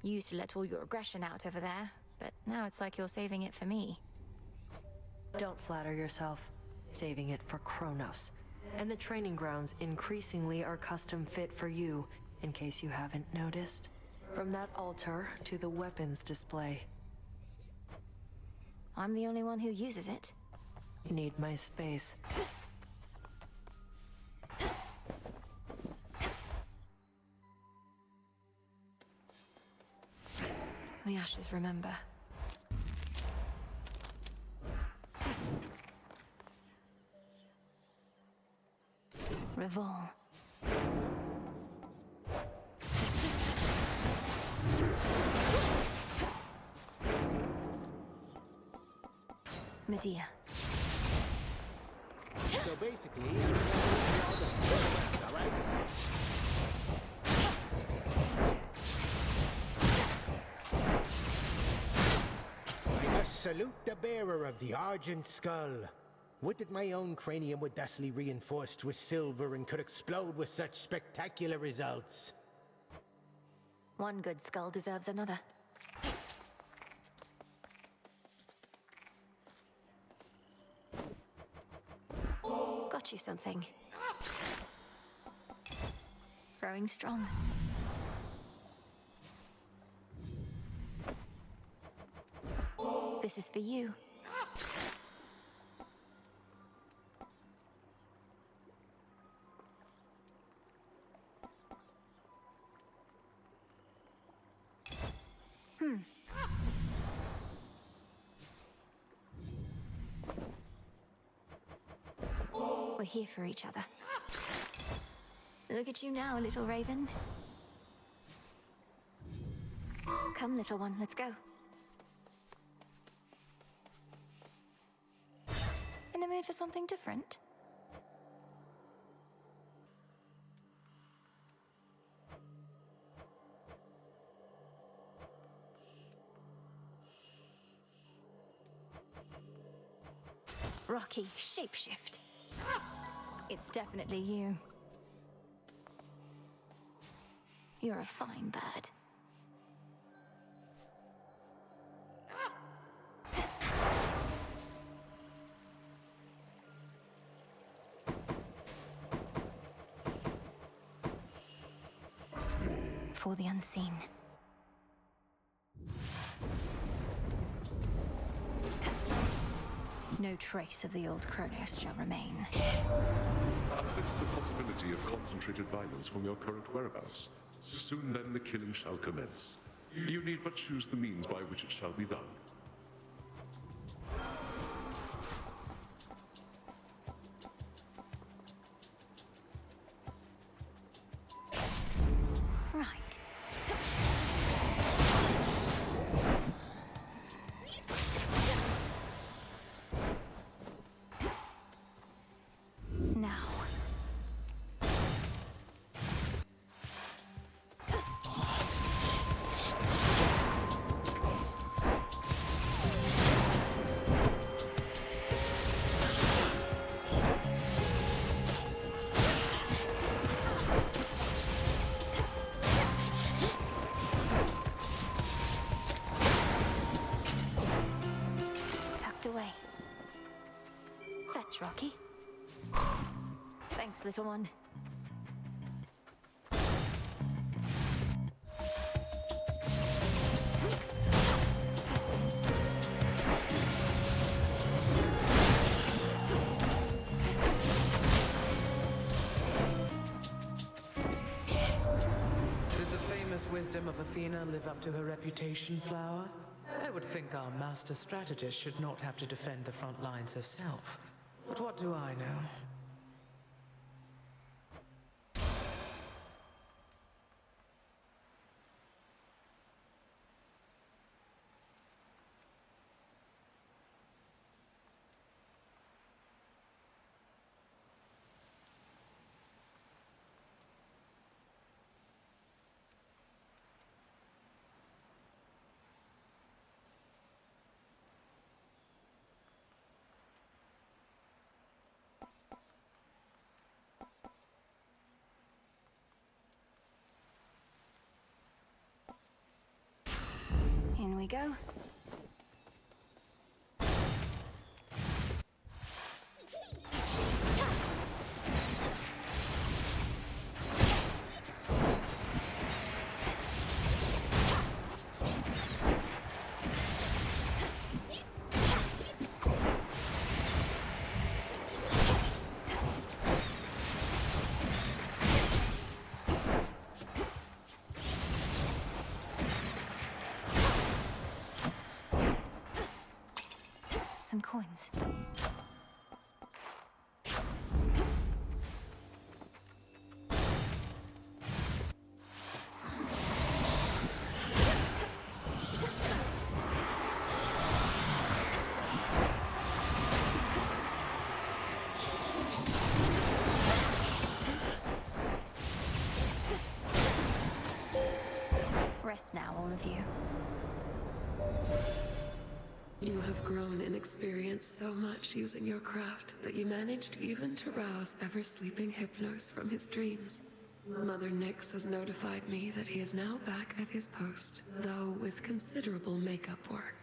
You used to let all your aggression out over there, but now it's like you're saving it for me. Don't flatter yourself. Saving it for Kronos. And the training grounds increasingly are custom fit for you, in case you haven't noticed. From that altar to the weapons display. I'm the only one who uses it. You need my space. The ashes remember. Revol. Medea. So basically, I'm gonna do all the all right? I must salute the bearer of the Argent Skull. Would that my own cranium were thusly reinforced with silver and could explode with such spectacular results. One good skull deserves another. Got you something. Growing strong. This is for you. We're here for each other. Look at you now, little raven. Come, little one, let's go. In the mood for something different? Rocky, shapeshift. It's definitely you. You're a fine bird. For the unseen. No trace of the old Kronos shall remain. I sense the possibility of concentrated violence from your current whereabouts. Soon then the killing shall commence. You need but choose the means by which it shall be done. Right. Now. Tucked away. Fetch, Rocky. Thanks, little one. Did the famous wisdom of Athena live up to her reputation, Flower? I would think our master strategist should not have to defend the front lines herself. But what do I know? In we go. Some coins. Rest now, all of you. You have grown in experience so much using your craft that you managed even to rouse ever-sleeping Hypnos from his dreams. Mother Nyx has notified me that he is now back at his post, though with considerable makeup work.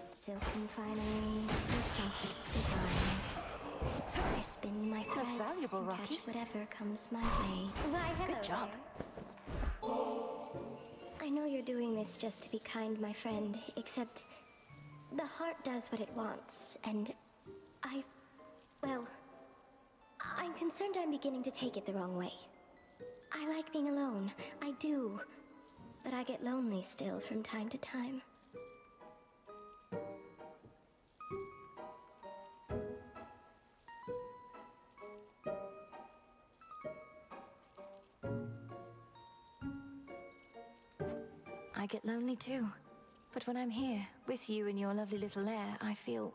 Silken finery, so soft, divine. I spin my threads. Looks valuable, and Rocky. catch whatever comes my way. Why, hello Good job. there. I know you're doing this just to be kind, my friend, except the heart does what it wants, and well, I'm concerned I'm beginning to take it the wrong way. I like being alone, I do. But I I get lonely still from time to time. I get lonely too. But when I'm here, with you in your lovely little lair, I feel...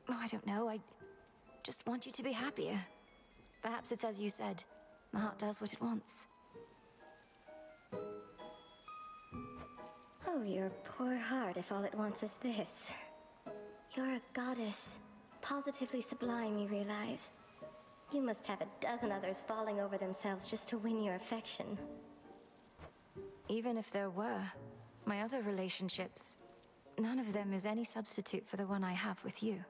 Oh, I don't know, I just want you to be happier. Perhaps it's as you said, the heart does what it wants. Oh, your poor heart if all it wants is this. You're a goddess. Positively sublime, you realize. You must have a dozen others falling over themselves just to win your affection. Even if there were, my other relationships, none of them is any substitute for the one I have with you.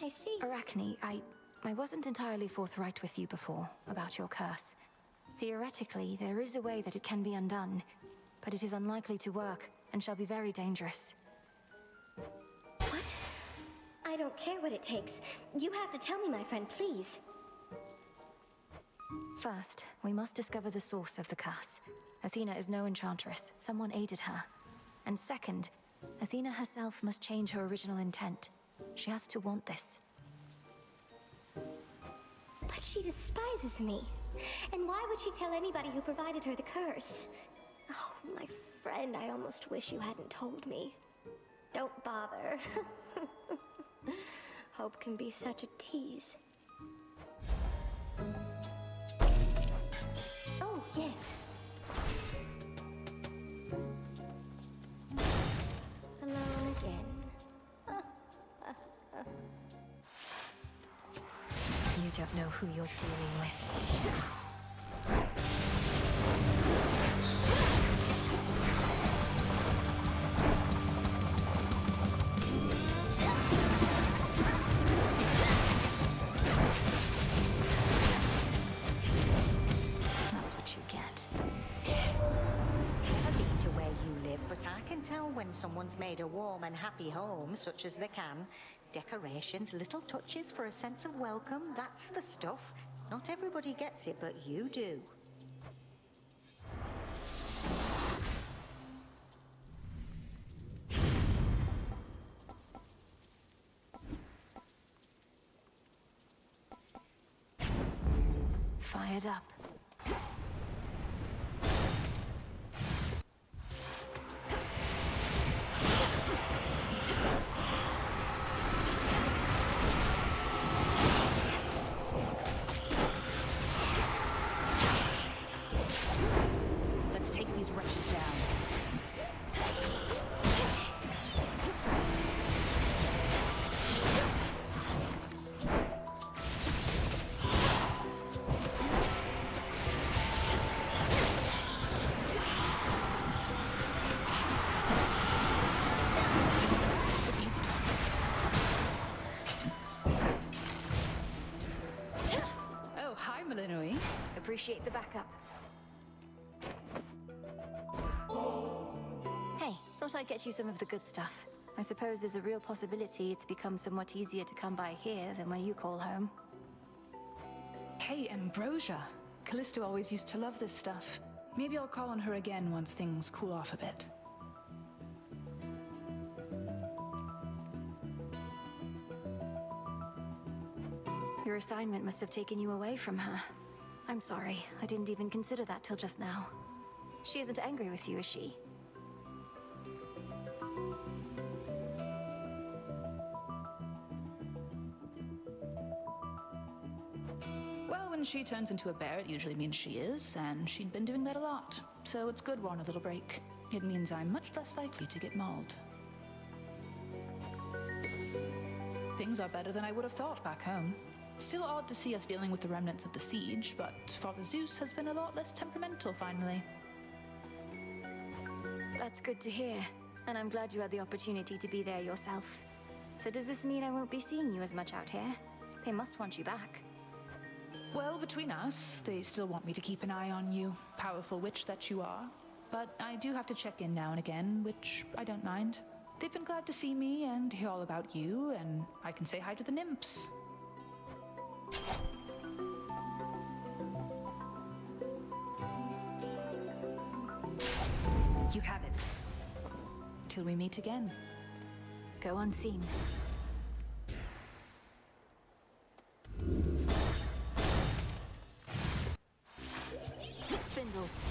I see. Arachne, I wasn't entirely forthright with you before about your curse. Theoretically, there is a way that it can be undone, but it is unlikely to work and shall be very dangerous. What? I don't care what it takes. You have to tell me, my friend, please. First, we must discover the source of the curse. Athena is no enchantress. Someone aided her. And second, Athena herself must change her original intent. She has to want this. But she despises me. And why would she tell anybody who provided her the curse? Oh, my friend, I almost wish you hadn't told me. Don't bother. Hope can be such a tease. Oh, yes. Alone again. You don't know who you're dealing with. That's what you get. Never been to where you live, but I can tell when someone's made a warm and happy home, such as they can. Decorations, little touches for a sense of welcome, that's the stuff. Not everybody gets it, but you do. Fired up. Let's take these wretches down. Oh, hi, Malinoi. Appreciate the backup. Hey, thought I'd get you some of the good stuff. I suppose there's a real possibility it's become somewhat easier to come by here than where you call home. Hey, Ambrosia. Callisto always used to love this stuff. Maybe I'll call on her again once things cool off a bit. Your assignment must have taken you away from her. I'm sorry, I didn't even consider that till just now. She isn't angry with you, is she? Well, when she turns into a bear, it usually means she is, and she'd been doing that a lot. So it's good we're on a little break. It means I'm much less likely to get mauled. Things are better than I would have thought back home. Still odd to see us dealing with the remnants of the siege, but Father Zeus has been a lot less temperamental finally. That's good to hear, and I'm glad you had the opportunity to be there yourself. So does this mean I won't be seeing you as much out here? They must want you back. Well, between us, they still want me to keep an eye on you, powerful witch that you are. But I do have to check in now and again, which I don't mind. They've been glad to see me and hear all about you, and I can say hi to the nymphs. You have it. Till we meet again. Go unseen. Spindles.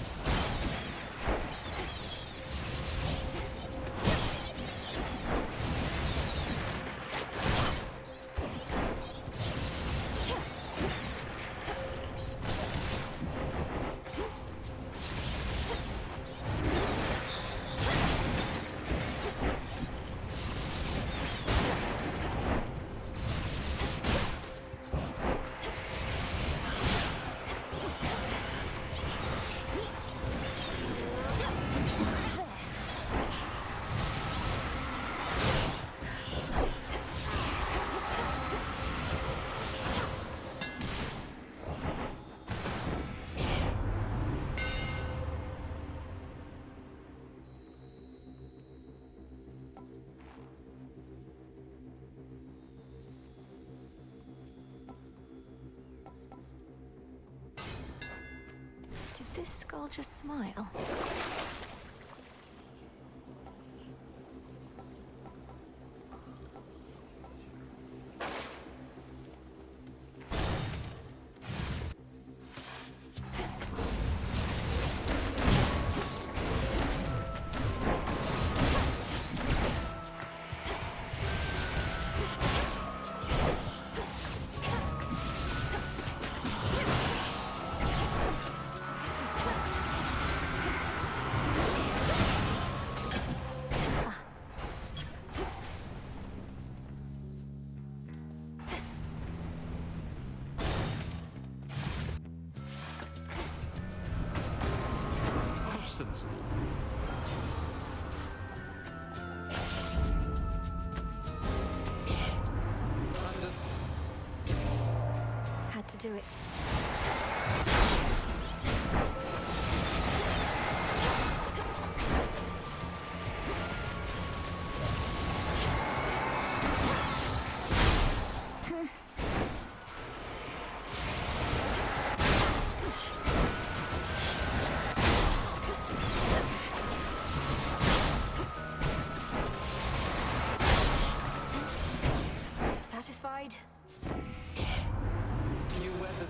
Did this skull just smile? Sensible. Had to do it. Satisfied? New weapon.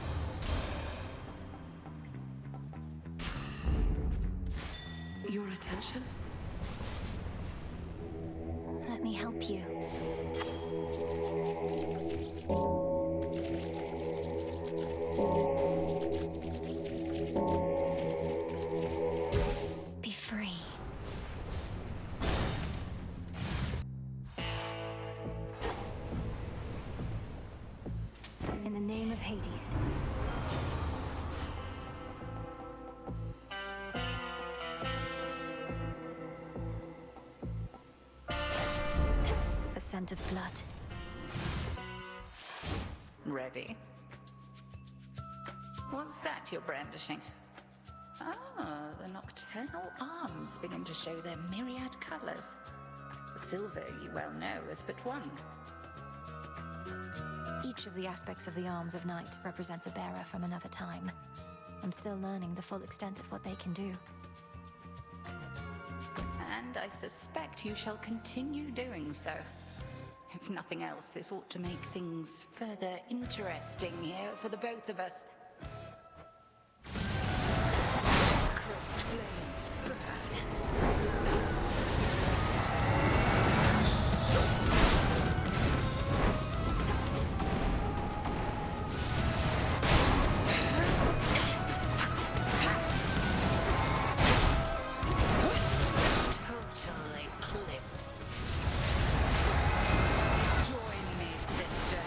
Your attention? Let me help you. Be free. In the name of Hades. The scent of blood. Ready? What's that you're brandishing? Ah, the nocturnal arms begin to show their myriad colors. Silver, you well know, is but one. Each of the aspects of the arms of night represents a bearer from another time. I'm still learning the full extent of what they can do. And I suspect you shall continue doing so. If nothing else, this ought to make things further interesting here for the both of us. Cursed flames, burn. Join me, sister.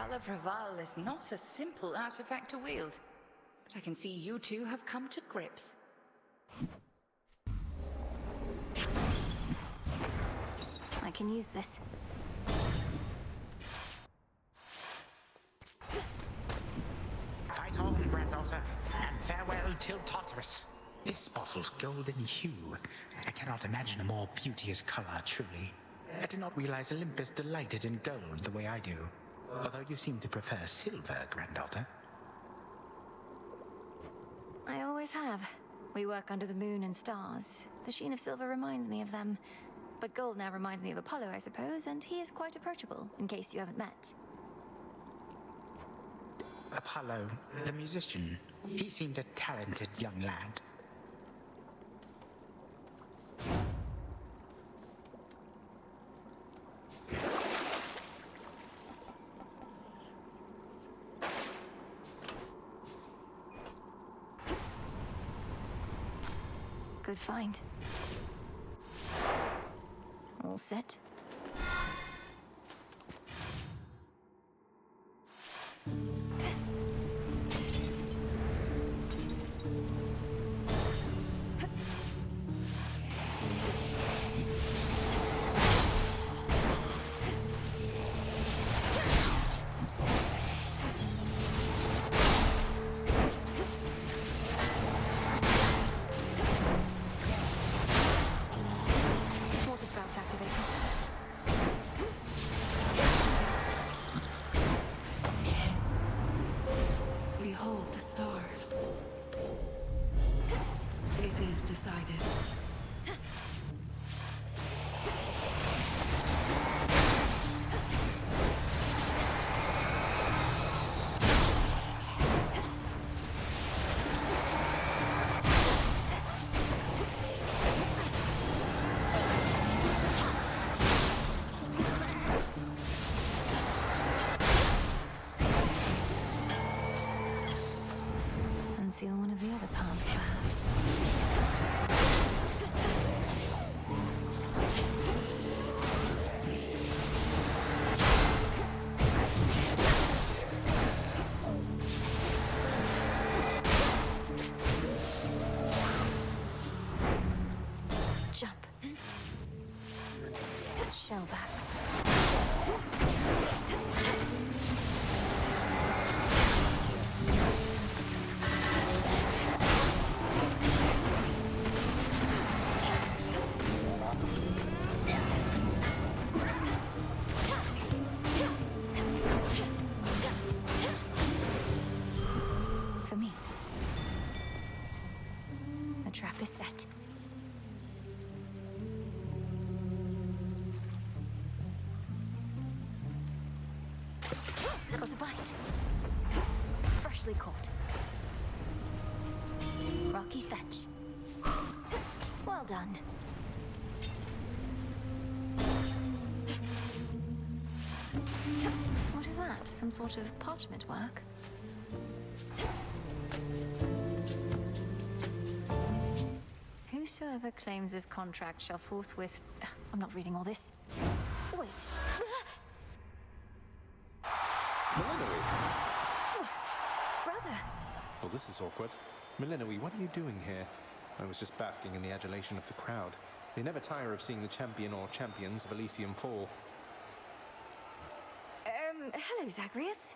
Raval is not a simple artifact to wield, but I can see you two have come to grips. I can use this. Fight on, granddaughter, and farewell till Tartarus. This bottle's golden hue. I cannot imagine a more beauteous color, truly. I did not realize Olympus delighted in gold the way I do. Although you seem to prefer silver, granddaughter. I always have. We work under the moon and stars. The sheen of silver reminds me of them. But gold now reminds me of Apollo, I suppose, and he is quite approachable, in case you haven't met. Apollo, the musician. He seemed a talented young lad. Good find. All set. Behold the stars. It is decided. Unseal one of the other paths, perhaps. Jump. Shellbacks. For me. The trap is set. Got a bite. Freshly caught. Rocky fetch. Well done. What is that? Some sort of parchment work? Whosoever claims this contract shall forthwith... I'm not reading all this. Wait. Brother. Well, this is awkward. Milinoe, what are you doing here? I was just basking in the adulation of the crowd. They never tire of seeing the champion or champions of Elysium fall. Hello, Zagreus.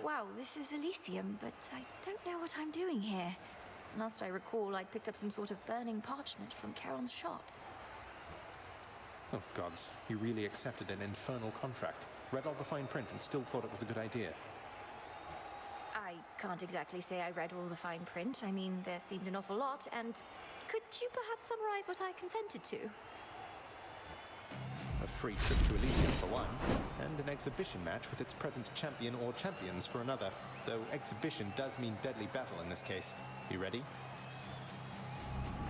Wow, this is Elysium, but I don't know what I'm doing here. Last I recall, I picked up some sort of burning parchment from Charon's shop. Oh, gods. You really accepted an infernal contract. Read all the fine print and still thought it was a good idea. I can't exactly say I read all the fine print. I mean, there seemed an awful lot, and could you perhaps summarize what I consented to? A free trip to Elysium for one, and an exhibition match with its present champion or champions for another. Though exhibition does mean deadly battle in this case. You ready?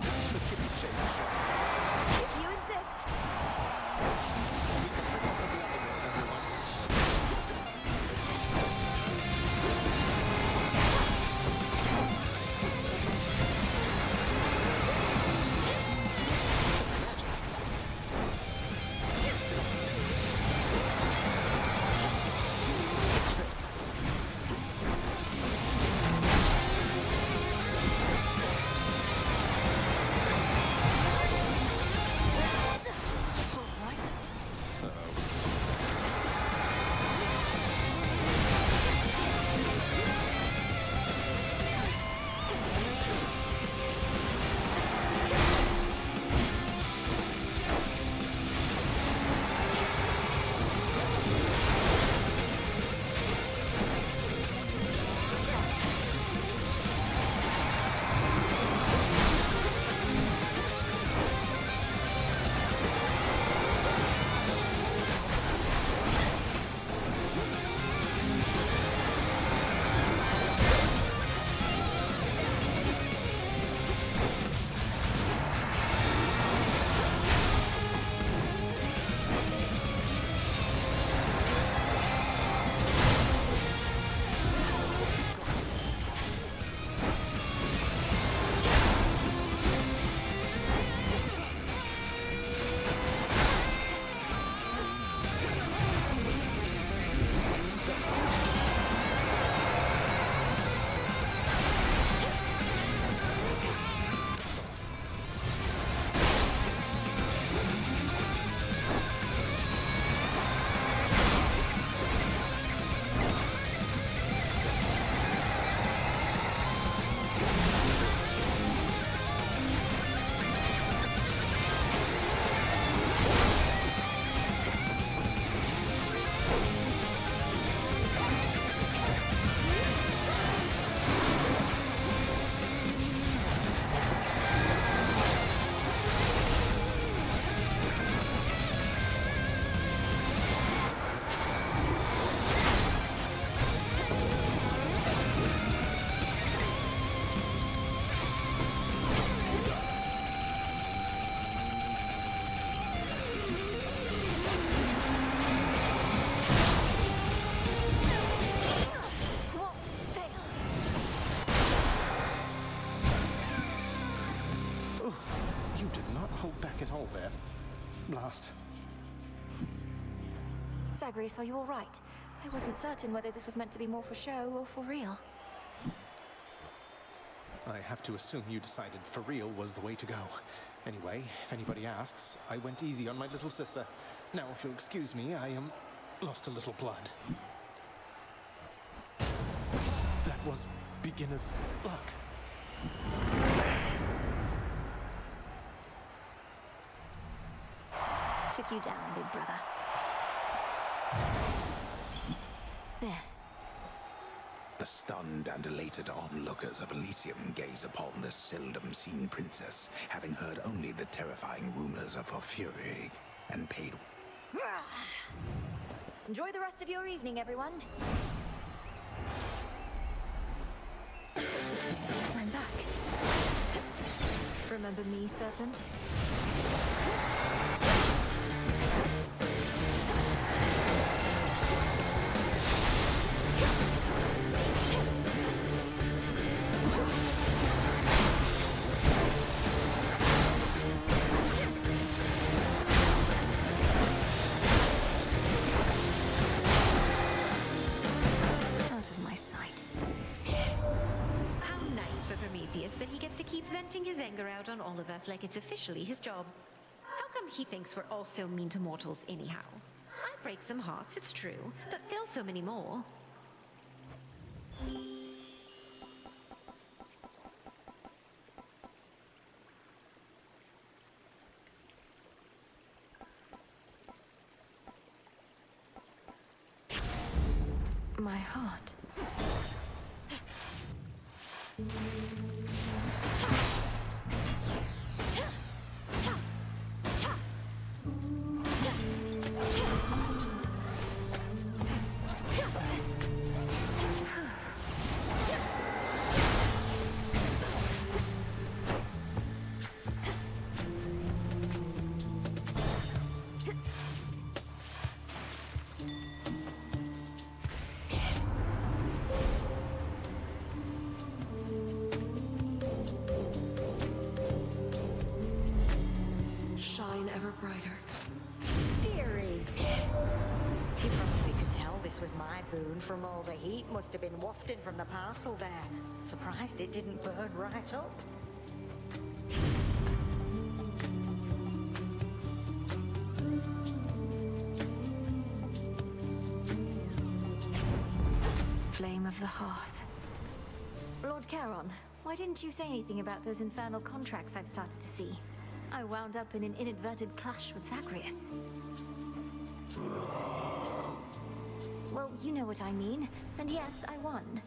Let's give these shades a shot. If you insist. We can bring us to the underworld, everyone. What's this? fast. Zagreo, are you all right? I wasn't certain whether this was meant to be more for show or for real. I have to assume you decided for real was the way to go. Anyway, if anybody asks, I went easy on my little sister. Now, if you'll excuse me, I lost a little blood. That was beginner's luck. Took you down, big brother. There. The stunned and elated onlookers of Elysium gaze upon this seldom-seen princess, having heard only the terrifying rumors of her fury, and paid... Enjoy the rest of your evening, everyone. I'm back. Remember me, Serpent? Out of my sight. How nice for Prometheus that he gets to keep venting his anger out on all of us like it's officially his job. How come he thinks we're all so mean to mortals anyhow? I break some hearts, it's true, but fill so many more. My heart. Shine ever brighter. Dearie. You probably could tell this was my boon from all the heat must have been wafted from the parcel there. Surprised it didn't burn right up. Flame of the hearth. Lord Charon, why didn't you say anything about those infernal contracts I'd started to see? I wound up in an inadvertent clash with Zagreo. Well, you know what I mean. And yes, I won.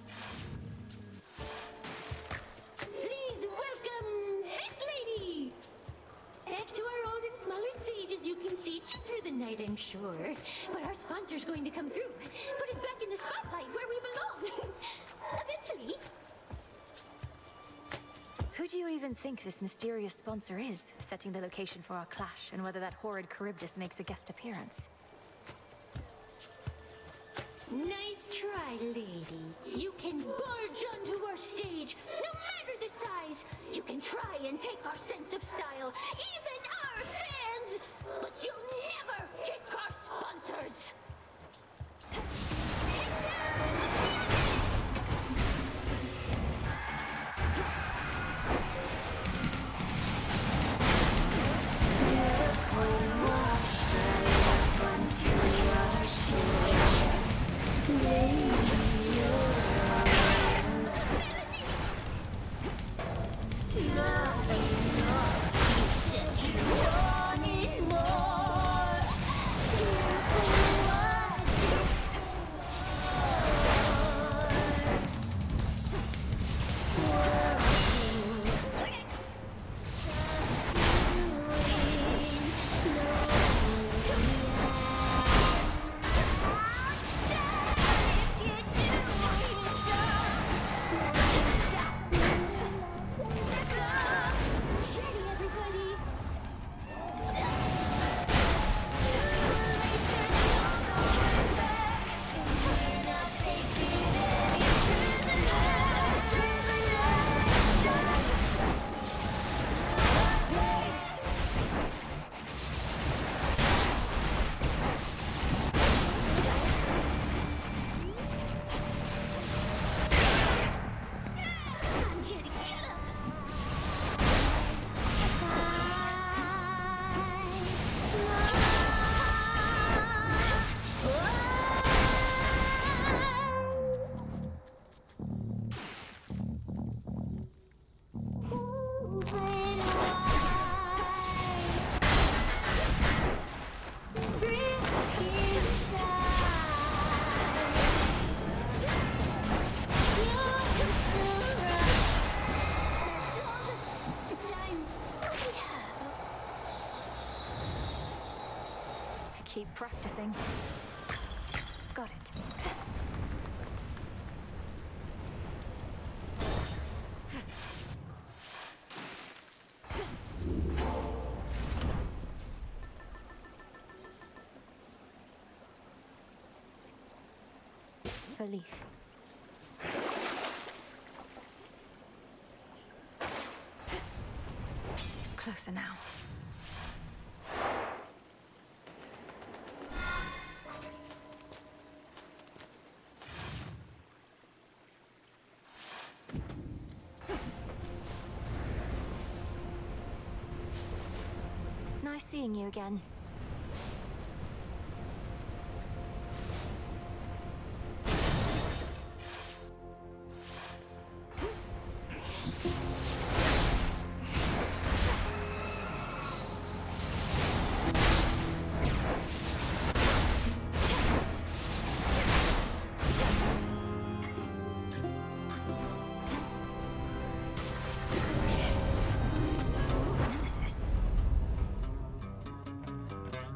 Please welcome this lady! Back to our old and smaller stage, as you can see, just for the night, I'm sure. But our sponsor's going to come through, put us back in the spotlight where we belong. Eventually. Who do you even think this mysterious sponsor is, setting the location for our clash, and whether that horrid Charybdis makes a guest appearance? Nice try, lady. You can barge onto our stage, no matter the size. You can try and take our sense of style, even our fans, but you'll never take our sponsors. Nothing, set you on anymore. Keep practicing. Got it. The leaf. Closer now. Nice seeing you again.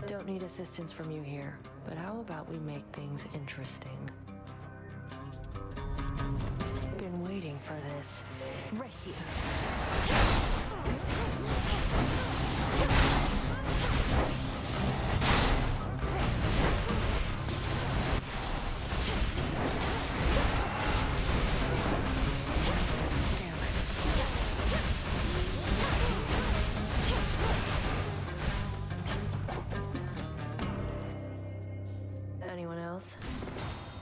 Don't need assistance from you here, but how about we make things interesting? Been waiting for this. Race you. Anyone else?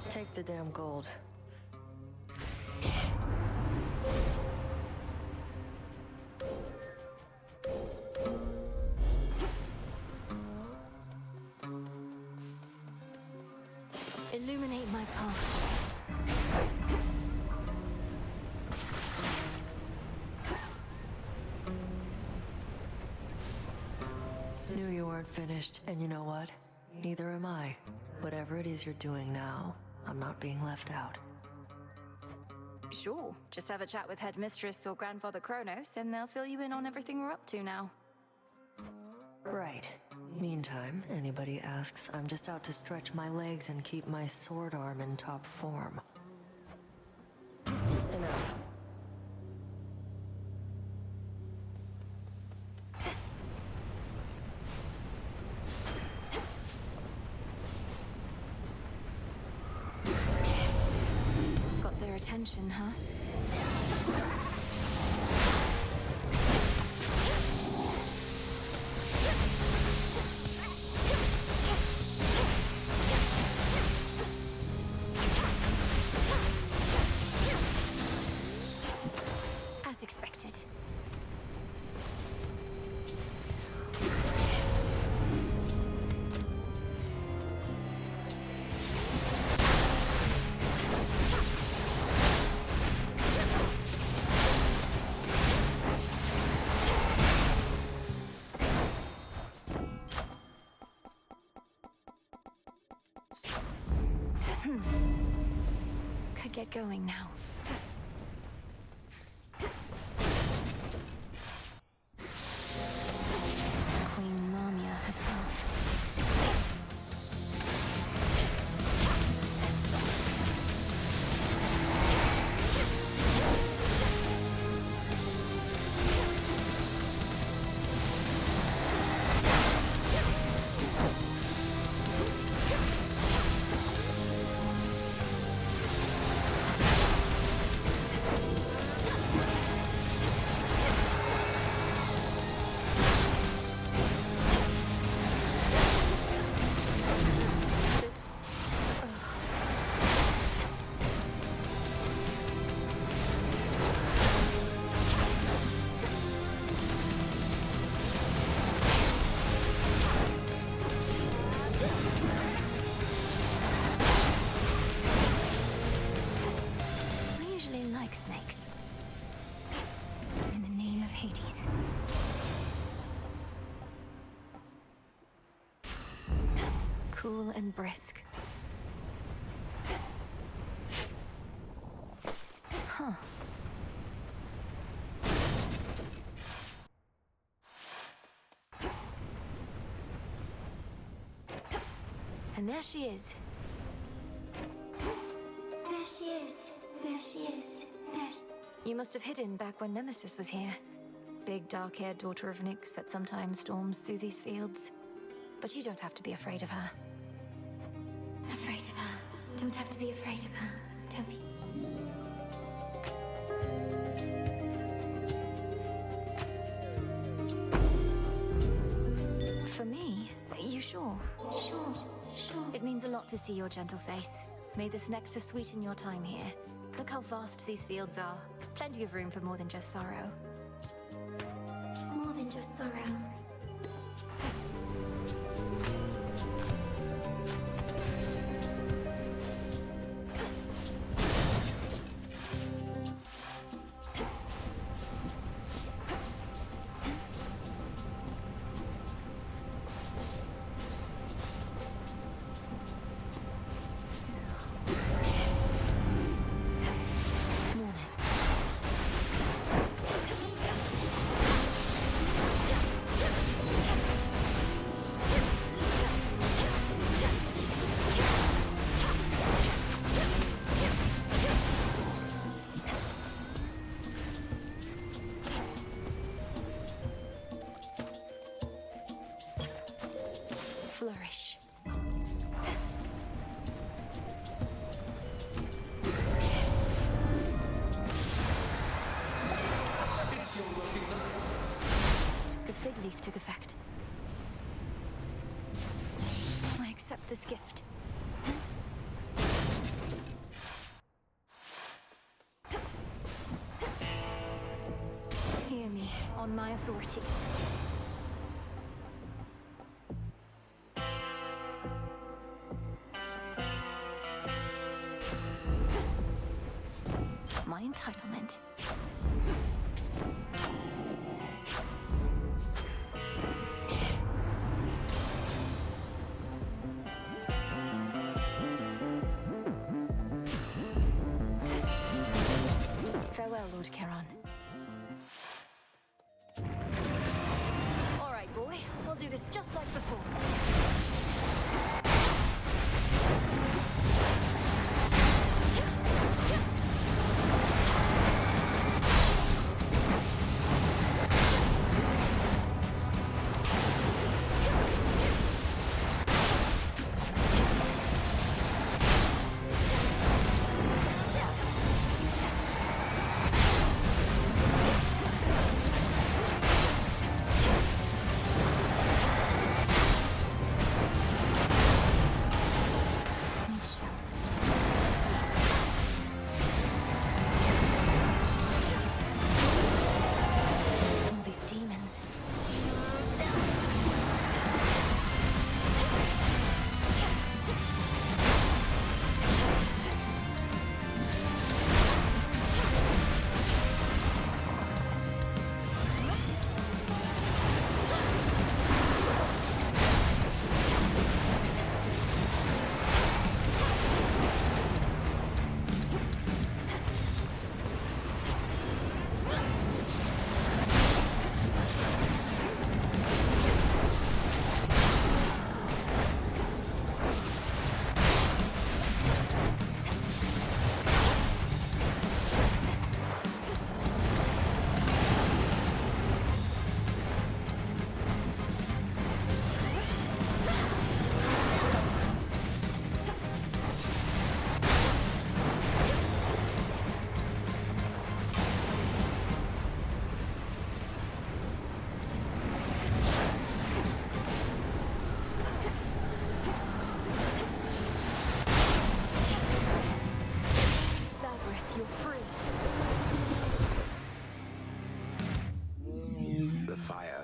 Take the damn gold. Illuminate my path. Knew you weren't finished, and you know what? Neither am I. Whatever it is you're doing now, I'm not being left out. Sure, just have a chat with Headmistress or Grandfather Kronos, and they'll fill you in on everything we're up to now. Right. Meantime, anybody asks, I'm just out to stretch my legs and keep my sword arm in top form. Enough. Got their attention, huh? As expected. Could get going now. Queen Lamia herself. I usually like snakes. In the name of Hades. Cool and brisk. Huh. And there she is. There she is. There she is. There she... You must have hidden back when Nemesis was here. Big, dark-haired daughter of Nyx that sometimes storms through these fields. But you don't have to be afraid of her. Afraid of her. Don't have to be afraid of her. Don't be. For me? You sure? Sure. It means a lot to see your gentle face. May this nectar sweeten your time here. Look how vast these fields are. Plenty of room for more than just sorrow. More than just sorrow. Flourish. The fig leaf took effect. I accept this gift. Hear me, on my authority. My entitlement. Farewell, Lord Charon. All right, boy. We'll do this just like before.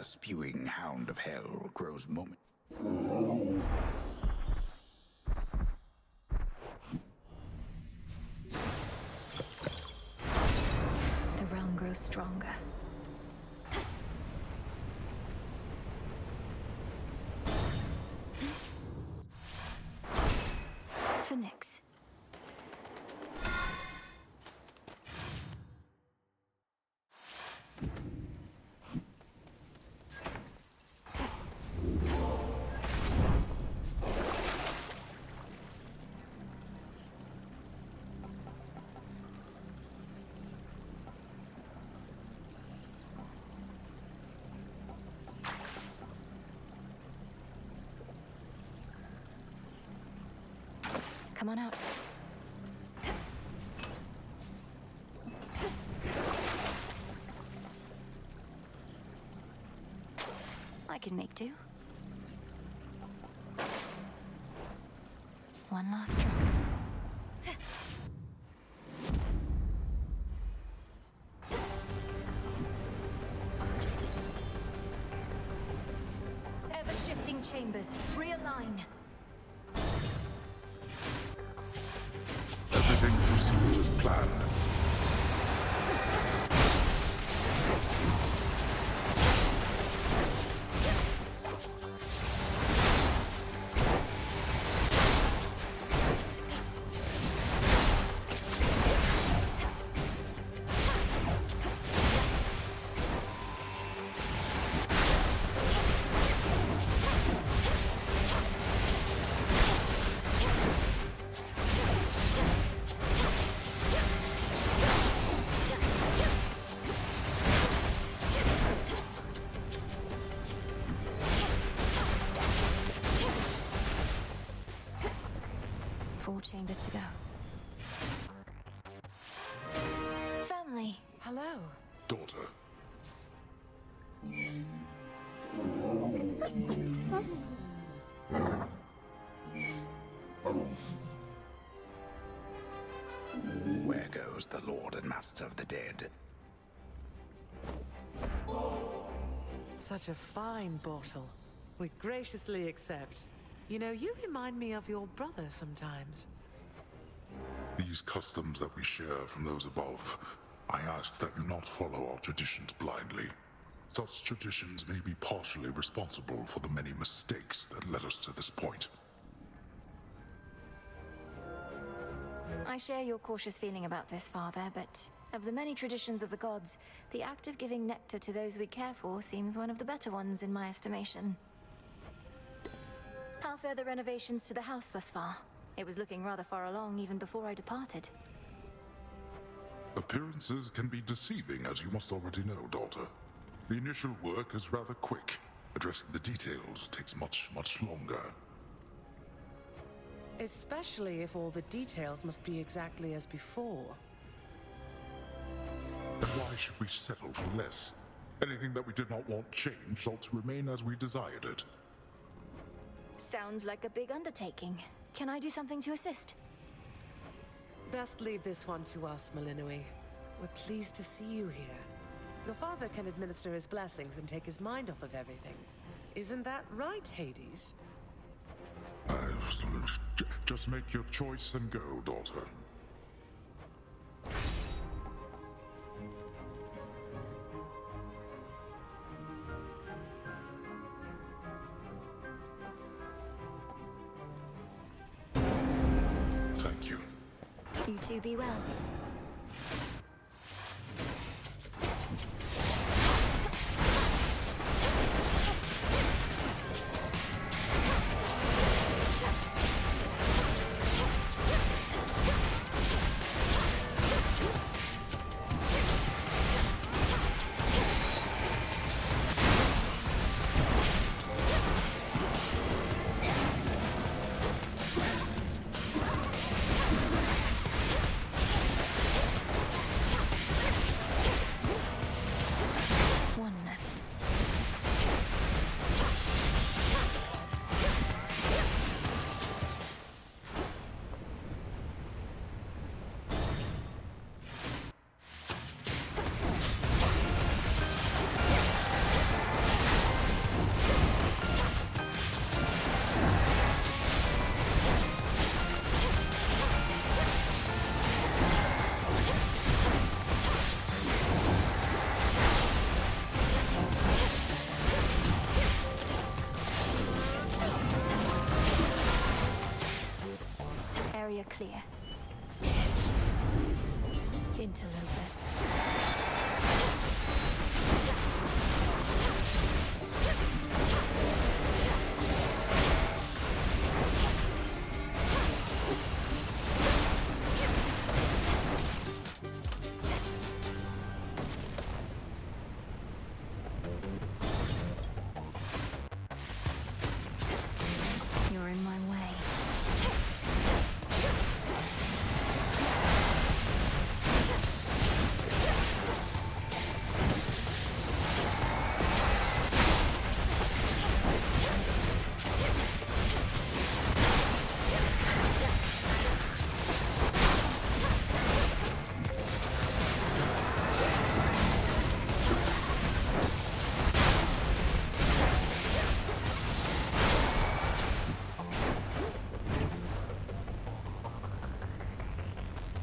Spewing hound of hell grows moment. The realm grows stronger. For Nyx. Come on out. I can make do. One last drop. Ever-shifting chambers, realign. Everything proceeds as planned. Chambers to go. Family. Hello. Daughter. Where goes the Lord and Master of the Dead? Such a fine bottle. We graciously accept. You know, you remind me of your brother sometimes. These customs that we share from those above, I ask that you not follow our traditions blindly. Such traditions may be partially responsible for the many mistakes that led us to this point. I share your cautious feeling about this, Father, but of the many traditions of the gods, the act of giving nectar to those we care for seems one of the better ones in my estimation. How fare the renovations to the house thus far? It was looking rather far along even before I departed. Appearances can be deceiving, as you must already know, daughter. The initial work is rather quick. Addressing the details takes much, much longer. Especially if all the details must be exactly as before. And why should we settle for less? Anything that we did not want changed ought to remain as we desired it. Sounds like a big undertaking. Can I do something to assist? Best leave this one to us, Malinui. We're pleased to see you here. Your father can administer his blessings and take his mind off of everything. Isn't that right, Hades? Just make your choice and go, daughter. Thank you. You two be well. Clear. Interlopers. You're in my way.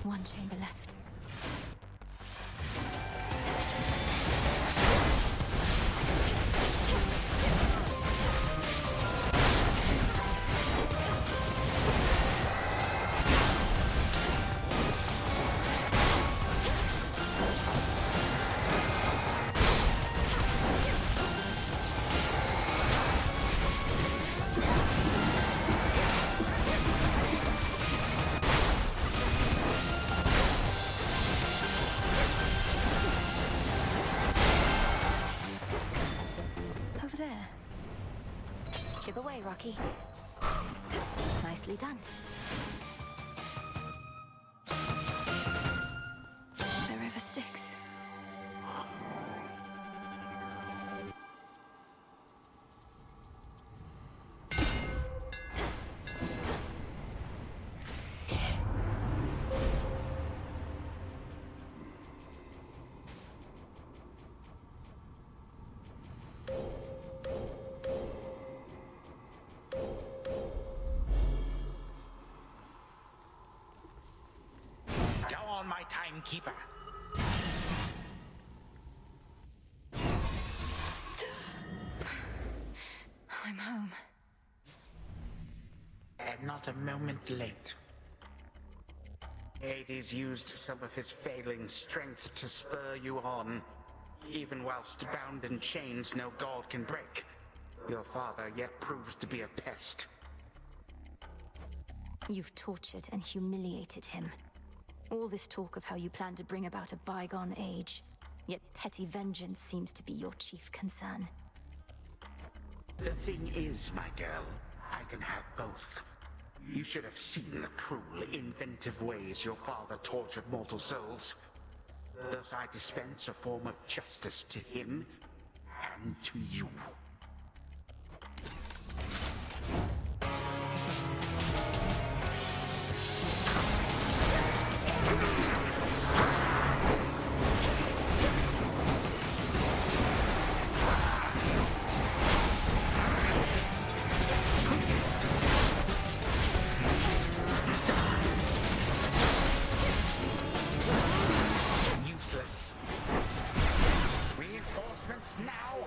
One chamber left. Over there. Chip away, Rocky. Nicely done. The river Styx. Go on, my timekeeper. I'm home. And not a moment late. Hades used some of his failing strength to spur you on. Even whilst bound in chains no god can break, your father yet proves to be a pest. You've tortured and humiliated him. All this talk of how you plan to bring about a bygone age, yet petty vengeance seems to be your chief concern. The thing is, my girl, I can have both. You should have seen the cruel, inventive ways your father tortured mortal souls. Thus I dispense a form of justice to him and to you. Useless. Reinforcements now!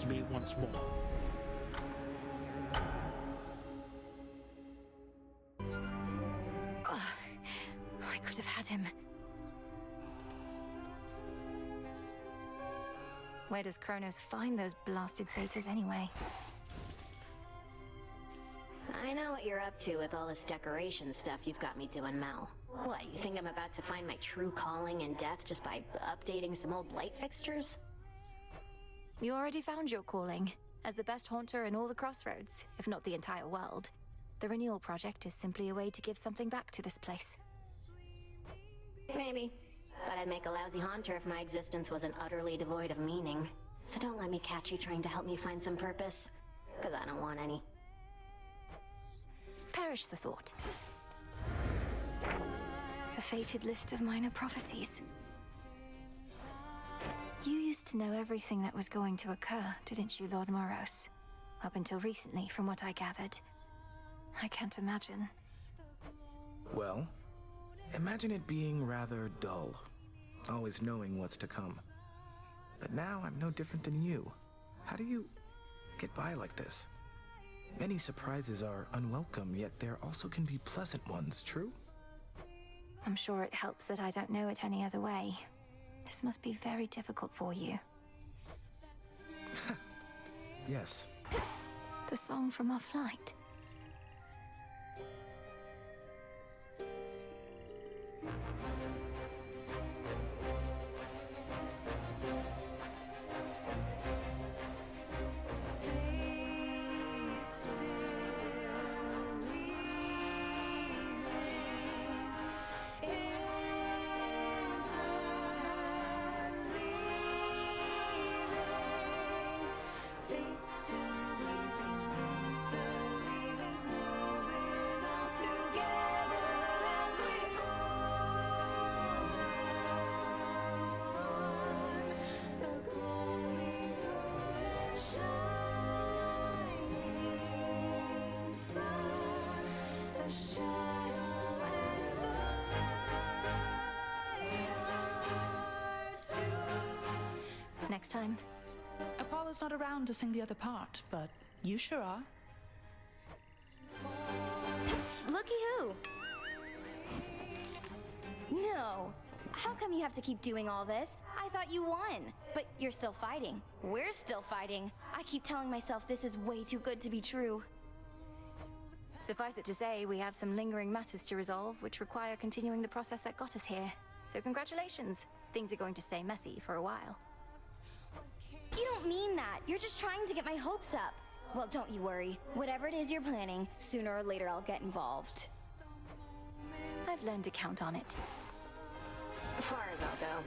Me once more. I could have had him. Where does Kronos find those blasted satyrs anyway? I know what you're up to with all this decoration stuff you've got me doing, Mel. What, you think I'm about to find my true calling in death just by updating some old light fixtures? You already found your calling, as the best haunter in all the crossroads, if not the entire world. The renewal project is simply a way to give something back to this place. Maybe. But I'd make a lousy haunter if my existence wasn't utterly devoid of meaning. So don't let me catch you trying to help me find some purpose, because I don't want any. Perish the thought. A fated list of minor prophecies. You used to know everything that was going to occur, didn't you, Lord Moros? Up until recently, from what I gathered. I can't imagine. Well, imagine it being rather dull, always knowing what's to come. But now I'm no different than you. How do you get by like this? Many surprises are unwelcome, yet there also can be pleasant ones, true? I'm sure it helps that I don't know it any other way. This must be very difficult for you. Yes. The song from our flight. Next time. Apollo's not around to sing the other part, but you sure are. Looky who! No! How come you have to keep doing all this? I thought you won. But you're still fighting. We're still fighting. I keep telling myself this is way too good to be true. Suffice it to say, we have some lingering matters to resolve, which require continuing the process that got us here. So congratulations. Things are going to stay messy for a while. You don't mean that. You're just trying to get my hopes up. Well, don't you worry. Whatever it is you're planning, sooner or later I'll get involved. I've learned to count on it. As far as I'll go.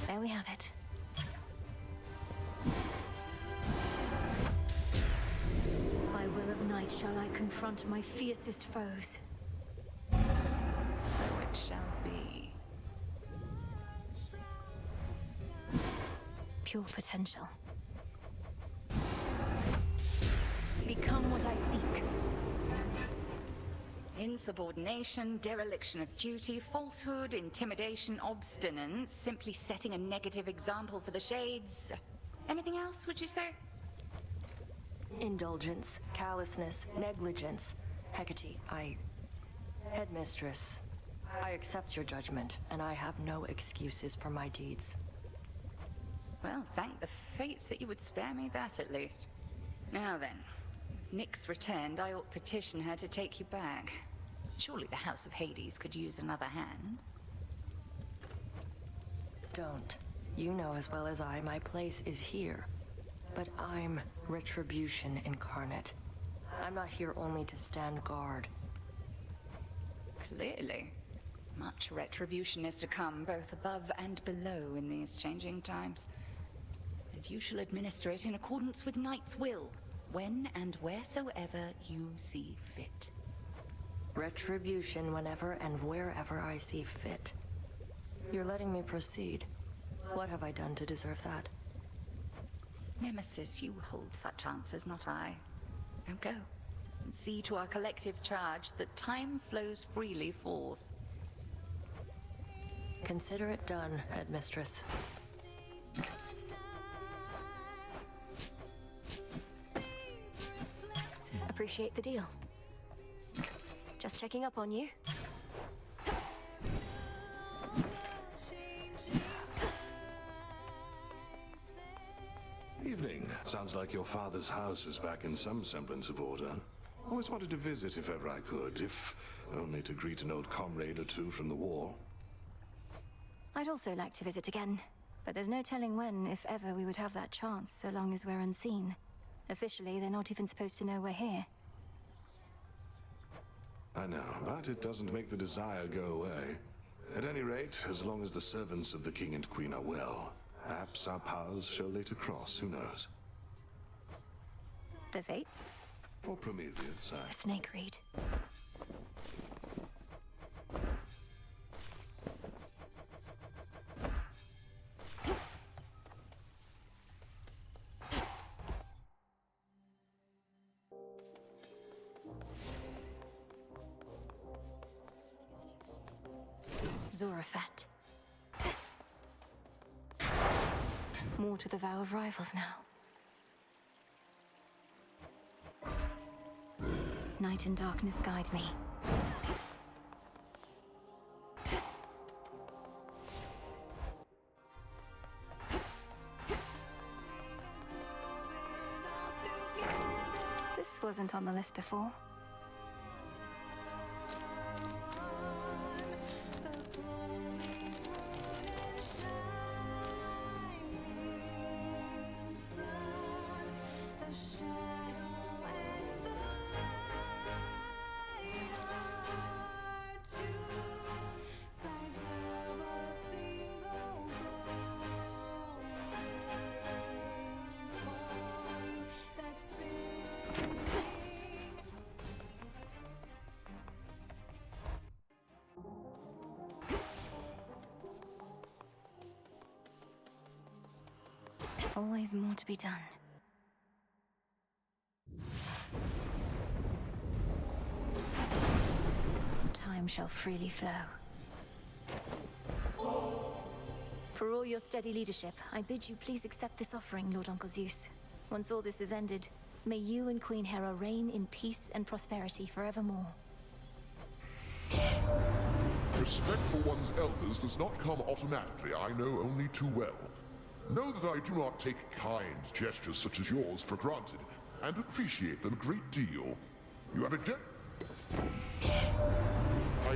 There we have it. By will of night shall I confront my fiercest foes. So it shall be. Pure potential. Become what I seek. Insubordination, dereliction of duty, falsehood, intimidation, obstinance, simply setting a negative example for the shades. Anything else, would you say? Indulgence, callousness, negligence. Hecate, Headmistress, I accept your judgment, and I have no excuses for my deeds. Well, thank the fates that you would spare me that, at least. Now then, if Nyx returned, I ought petition her to take you back. Surely the House of Hades could use another hand. Don't. You know as well as I, my place is here. But I'm retribution incarnate. I'm not here only to stand guard. Clearly. Much retribution is to come, both above and below in these changing times. And you shall administer it in accordance with Knight's will, when and wheresoever you see fit. Retribution whenever and wherever I see fit. You're letting me proceed. What have I done to deserve that? Nemesis, you hold such answers, not I. Now go, and see to our collective charge that time flows freely forth. Consider it done, Headmistress. Appreciate the deal. Just checking up on you. Evening. Sounds like your father's house is back in some semblance of order. Always wanted to visit if ever I could, if only to greet an old comrade or two from the war. I'd also like to visit again, but there's no telling when, if ever, we would have that chance, so long as we're unseen. Officially, they're not even supposed to know we're here. I know, but it doesn't make the desire go away. At any rate, as long as the servants of the king and queen are well, perhaps our paths shall later cross, who knows? The Fates? Or Prometheus, The snake reed. Zorafat. More to the vow of rivals now. Night and darkness guide me. This wasn't on the list before. Always more to be done. Time shall freely flow. For all your steady leadership, I bid you please accept this offering, Lord Uncle Zeus. Once all this is ended, may you and Queen Hera reign in peace and prosperity forevermore. Respect for one's elders does not come automatically, I know only too well. Know that I do not take kind gestures such as yours for granted, and appreciate them a great deal. You have I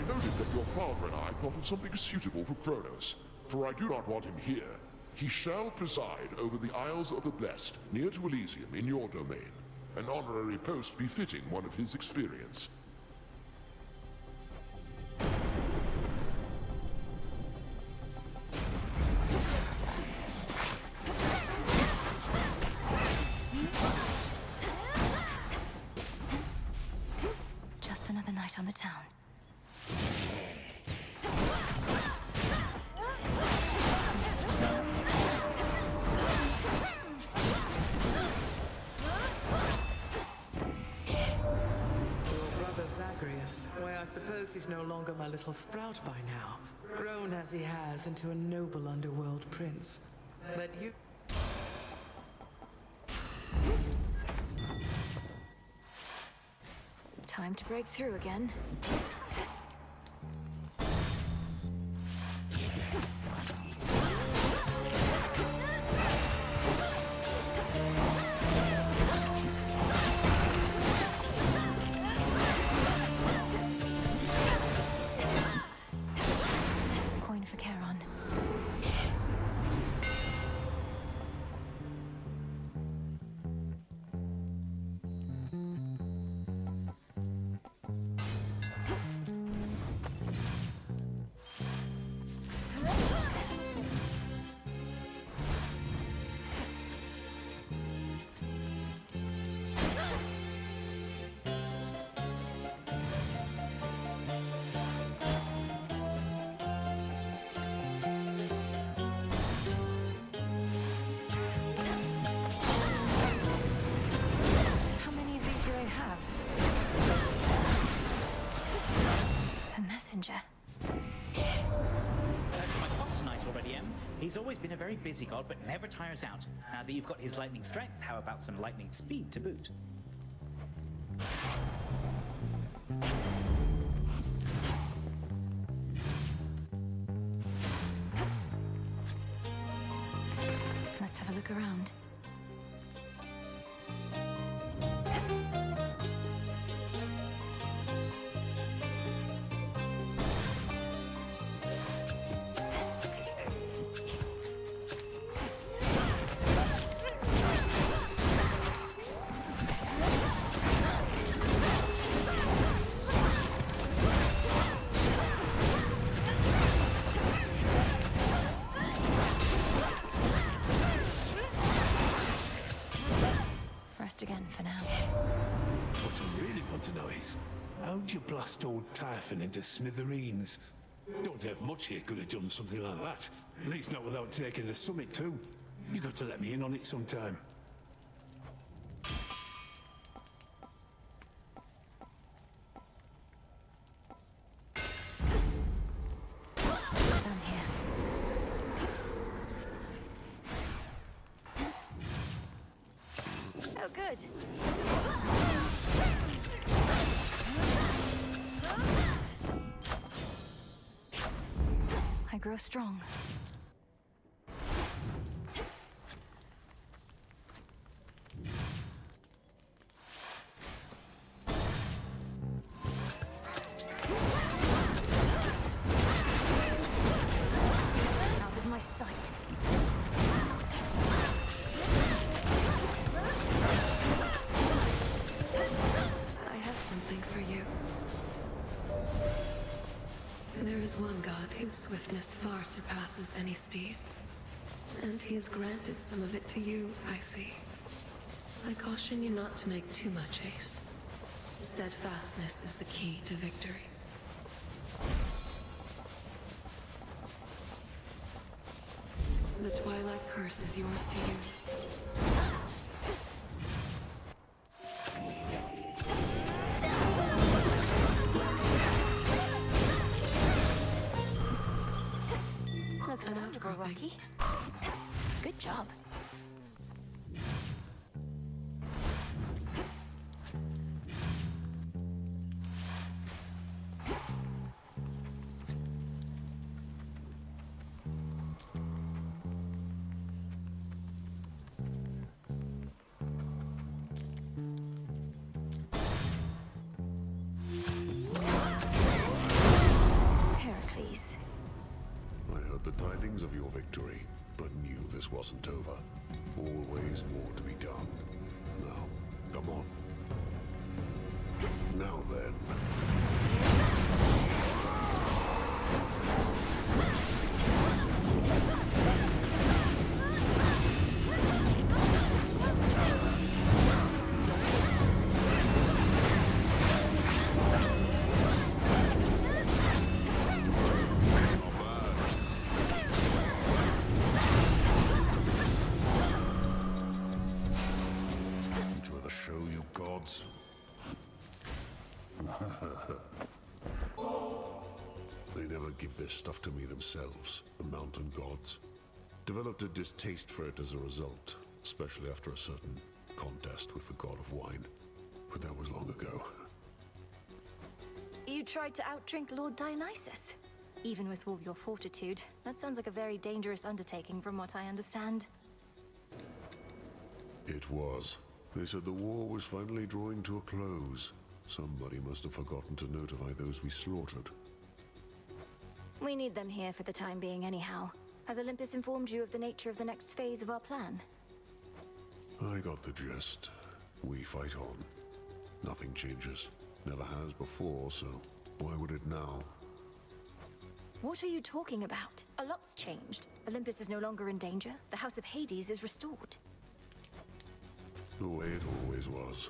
noted that your father and I thought of something suitable for Kronos, for I do not want him here. He shall preside over the Isles of the Blessed, near to Elysium, in your domain. An honorary post befitting one of his experience. Just another night on the town. Zagreus. Why, I suppose he's no longer my little sprout by now. Grown as he has into a noble underworld prince. That you... Time to break through again. He's always been a very busy god, but never tires out. Now that you've got his lightning strength, how about some lightning speed to boot? Let's have a look around. to know is, how'd you blast old Typhon into smithereens? Don't have much here could have done something like that. At least not without taking the summit too. You got to let me in on it sometime. Done here. Oh, good. I grow strong. Out of my sight. I have something for you. There is one god whose swiftness far surpasses any steeds. And he has granted some of it to you, I see. I caution you not to make too much haste. Steadfastness is the key to victory. The Twilight Curse is yours to use. Looks uncomfortable, Rocky. Good job. Heracles. I heard the tidings of your victory, but knew this wasn't over. Always more to be done. Now, come on. Now then. Enjoy the show, you gods. They never give this stuff to me themselves, the mountain gods. Developed a distaste for it as a result, especially after a certain contest with the god of wine. But that was long ago. You tried to outdrink Lord Dionysus. Even with all your fortitude, that sounds like a very dangerous undertaking from what I understand. It was. They said the war was finally drawing to a close. Somebody must have forgotten to notify those we slaughtered. We need them here for the time being anyhow. Has Olympus informed you of the nature of the next phase of our plan? I got the gist. We fight on. Nothing changes. Never has before, so why would it now? What are you talking about? A lot's changed. Olympus is no longer in danger. The House of Hades is restored. The way it always was.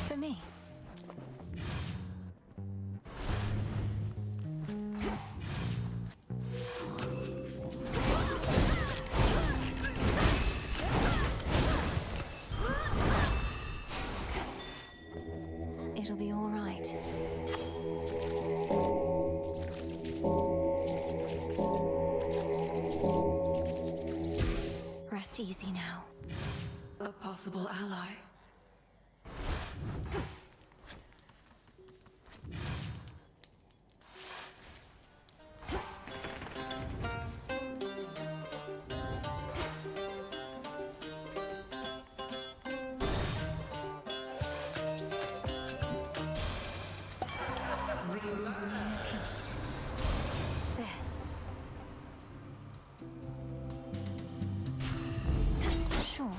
For me. It'll be all right. Rest easy now. A possible ally. Sure.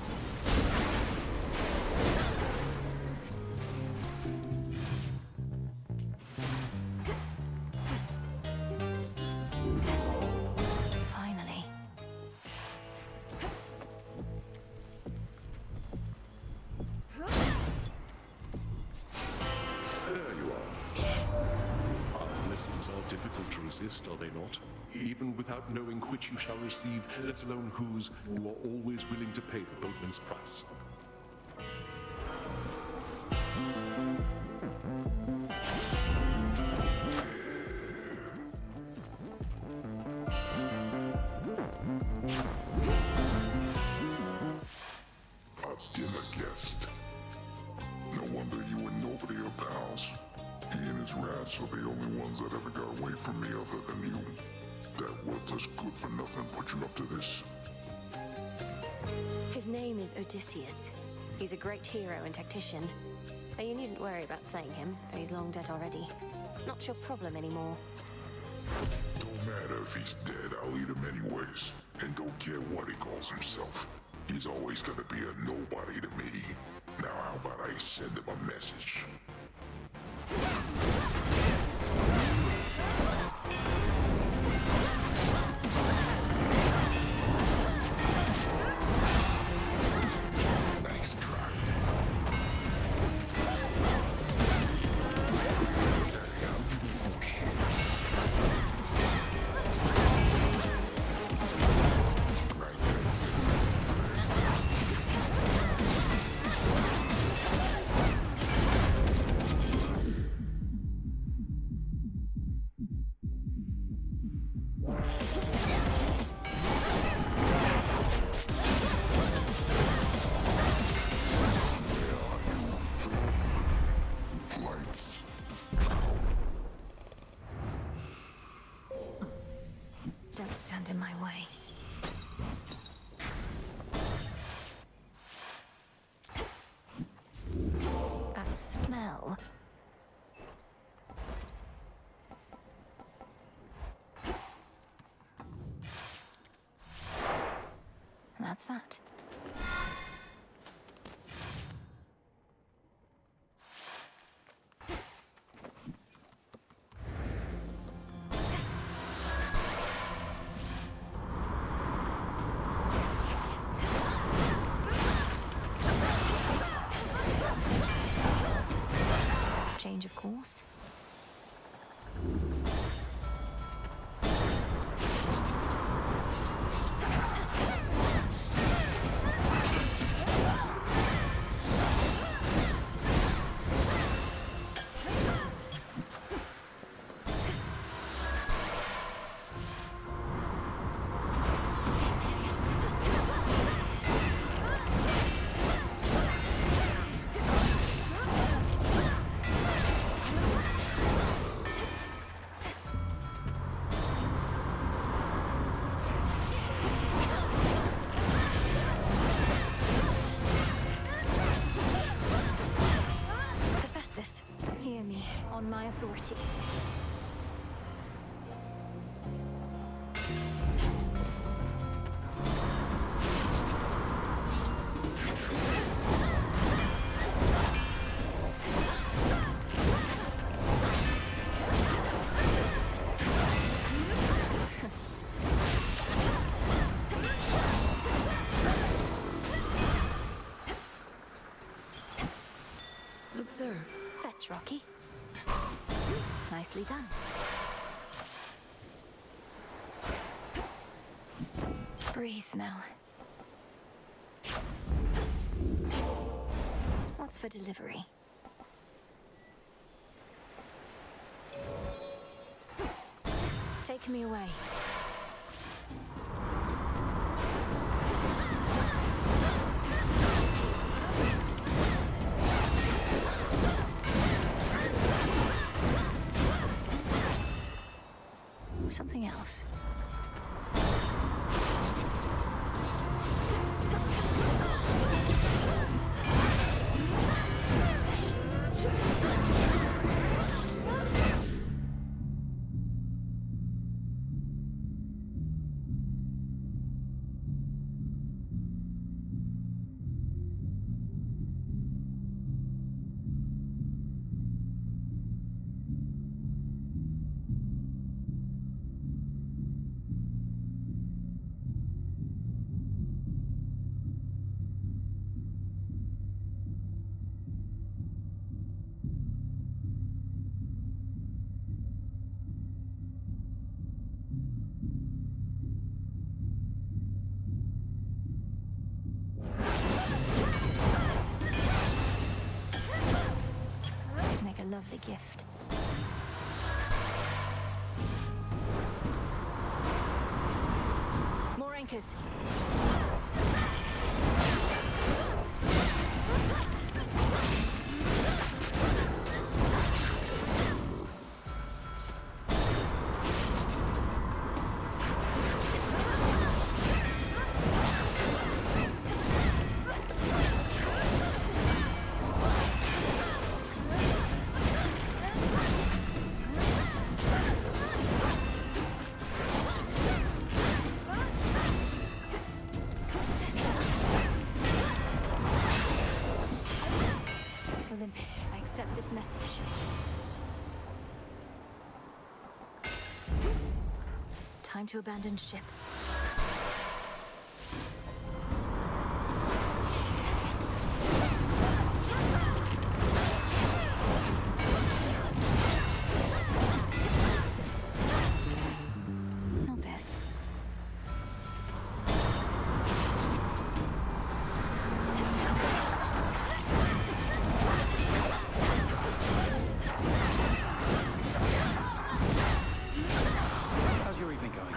resist, are they not? Even without knowing which you shall receive, let alone whose, you are always willing to pay the boatman's price. A dinner guest. No wonder you and nobody are pals. He and his rats are the only ones that ever got away from me other than you. That worthless good-for-nothing put you up to this. His name is Odysseus. He's a great hero and tactician. Though you needn't worry about slaying him, though he's long dead already. Not your problem anymore. Don't matter if he's dead, I'll eat him anyways. And don't care what he calls himself. He's always gonna be a nobody to me. Now how about I send him a message? Nice try. Don't stand in my way. That smell. That's that. Change of course. Hear me, on my authority. Observe. Fetch, Rocky. Nicely done. Breathe, Mel. What's for delivery? Take me away. Something else. lovely gift. More anchors. I accept this message. Time to abandon ship. Not this. How's your evening going?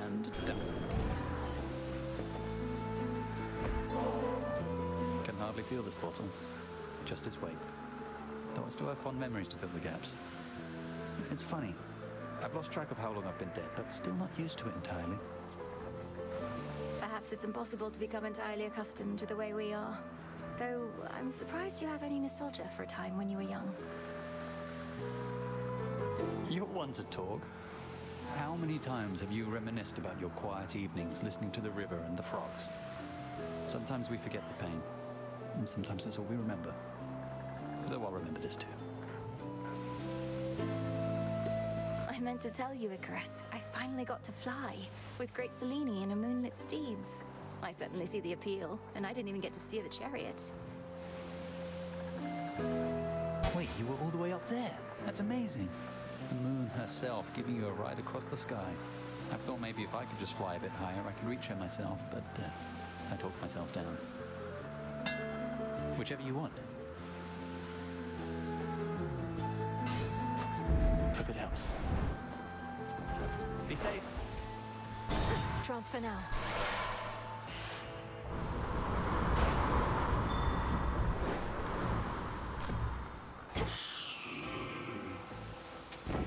And done. Can hardly feel this bottle. Just its weight. Though I still have fond memories to fill the gaps. It's funny. I've lost track of how long I've been dead, but still not used to it entirely. Perhaps it's impossible to become entirely accustomed to the way we are. Though, I'm surprised you have any nostalgia for a time when you were young. You're one to talk. How many times have you reminisced about your quiet evenings listening to the river and the frogs? Sometimes we forget the pain, and sometimes that's all we remember. Though I'll remember this too. I meant to tell you, Icarus, I finally got to fly, with great Selene and a moonlit steeds. I certainly see the appeal, and I didn't even get to steer the chariot. Wait, you were all the way up there? That's amazing. The moon herself giving you a ride across the sky. I thought maybe if I could just fly a bit higher, I could reach her myself, but I talked myself down. Whichever you want. Hope it helps. Be safe. Transfer now.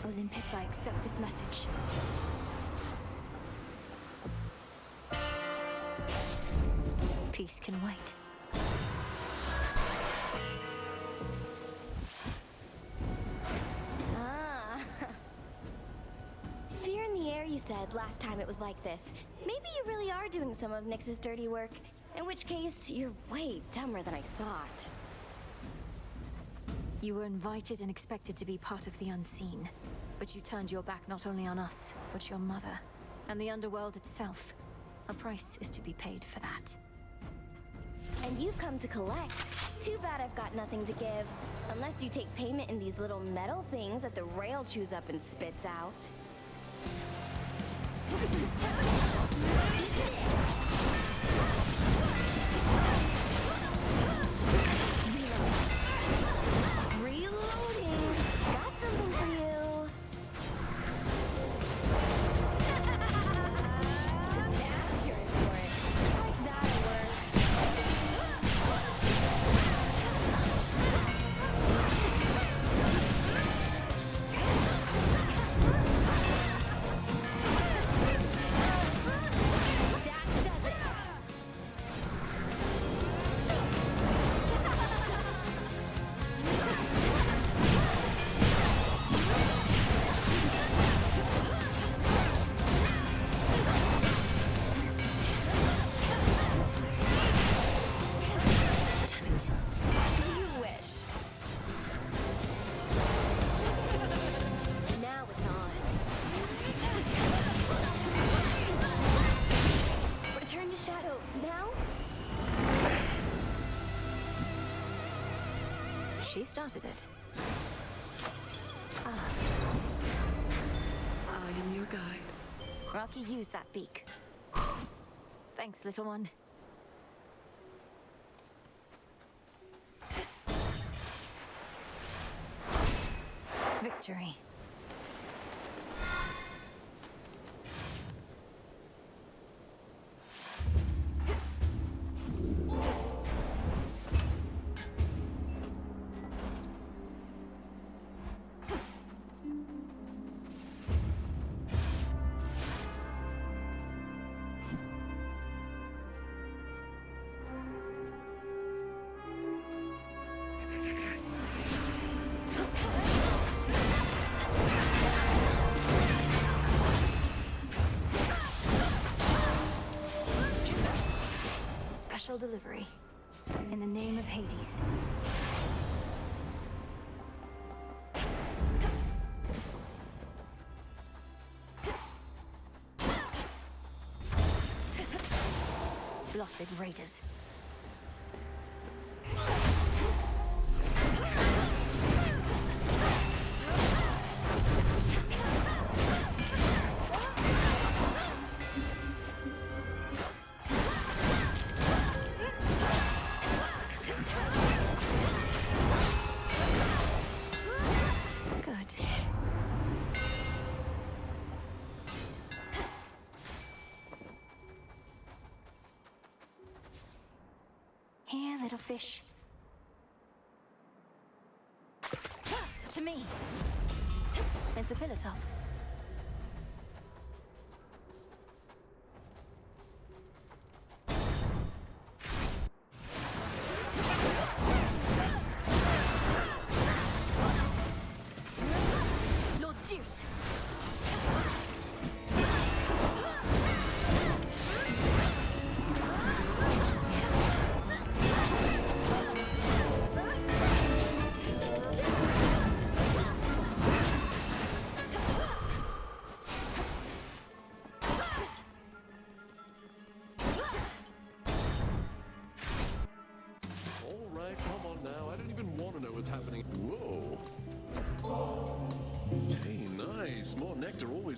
Olympus, I accept this message. Peace can wait. Fear in the air, you said, last time it was like this. Maybe you really are doing some of Nyx's dirty work. In which case, you're way dumber than I thought. You were invited and expected to be part of the unseen. But you turned your back not only on us, but your mother, and the underworld itself. A price is to be paid for that. And you've come to collect. Too bad I've got nothing to give. Unless you take payment in these little metal things that the rail chews up and spits out. Reloading! Got something for you! She started it. I am your guide. Rocky, use that beak. Thanks, little one. Victory. Special delivery. In the name of Hades. Blasted raiders. Here, little fish. To me. It's a fillet top. Lord Zeus.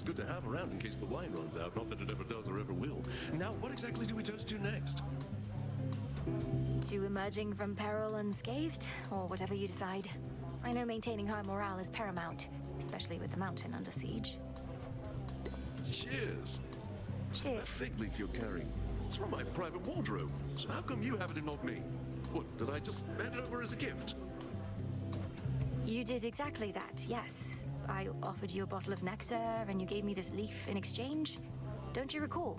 Good to have around in case the wine runs out. Not that it ever does or ever will. Now, what exactly do we toast to next? To emerging from peril unscathed, or whatever you decide. I know maintaining high morale is paramount, especially with the mountain under siege. Cheers. Cheers. That fig leaf you're carrying, it's from my private wardrobe. So how come you have it and not me? What, did I just hand it over as a gift? You did exactly that, yes. I offered you a bottle of nectar, and you gave me this leaf in exchange. Don't you recall?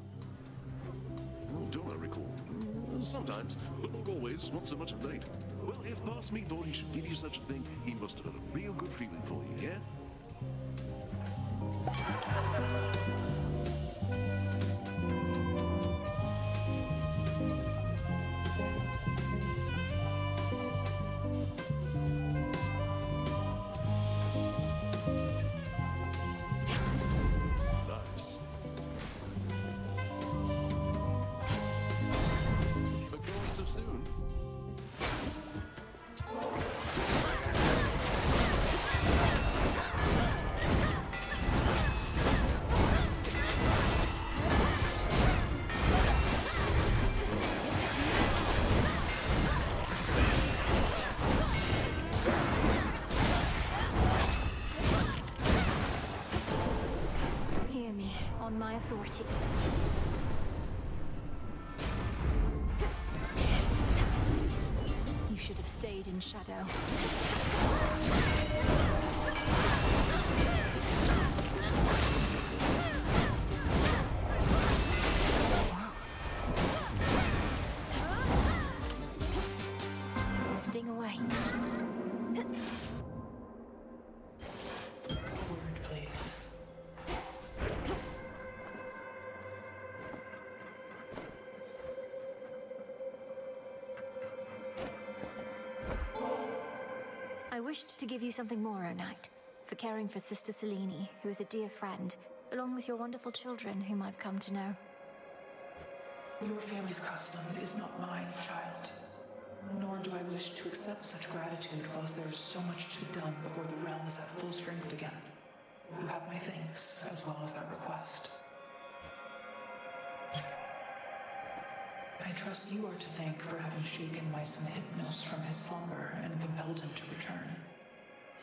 Oh, don't I recall? Sometimes, but not always, not so much of late. Well, if Boss Me thought he should give you such a thing, he must have had a real good feeling for you, yeah? Authority. You should have stayed in shadow. Sting away. I wished to give you something more, O Knight, for caring for Sister Selene, who is a dear friend, along with your wonderful children, whom I've come to know. Your family's custom is not mine, child. Nor do I wish to accept such gratitude whilst there is so much to be done before the realm is at full strength again. You have my thanks, as well as that request. I trust you are to thank for having shaken my son Hypnos from his slumber and compelled him to return.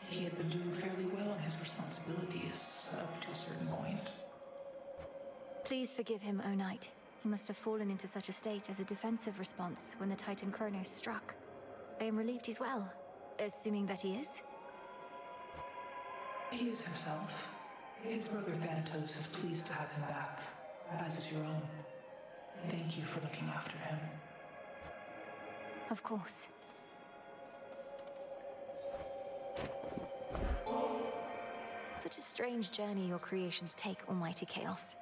He had been doing fairly well in his responsibilities, up to a certain point. Please forgive him, O Knight. He must have fallen into such a state as a defensive response when the Titan Kronos struck. I am relieved he's well, assuming that he is. He is himself. His brother Thanatos is pleased to have him back, as is your own. Thank you for looking after him. Of course. Such a strange journey your creations take, Almighty Chaos.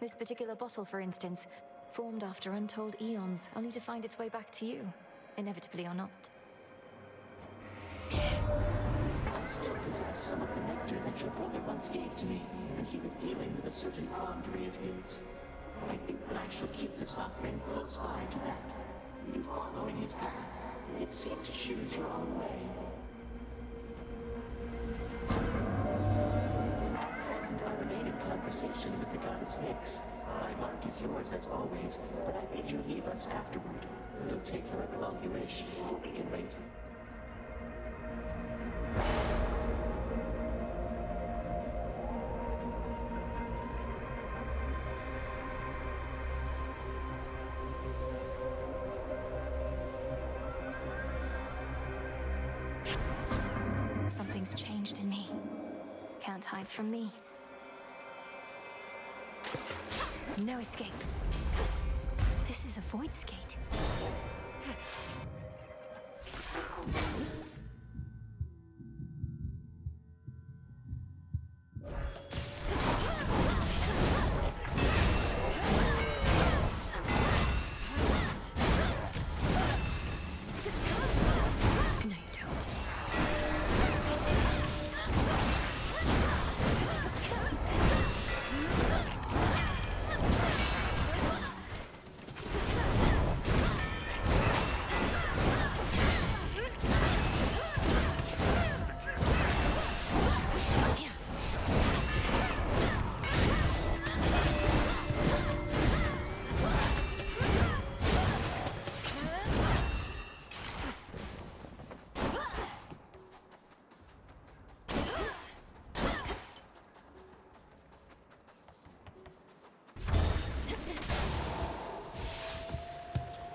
This particular bottle, for instance, formed after untold eons, only to find its way back to you, inevitably or not. I still possess some of the nectar that your brother once gave to me, and he was dealing with a certain quandary of his. I think that I shall keep this offering close by to that. You follow in his path. It seemed to choose your own way. Present, I remain in conversation with the goddess Nyx. My mark is yours as always, but I bid you leave us afterward. Though take however long you wish, for we can wait. Something's changed in me. Can't hide from me. No escape. This is a void skate.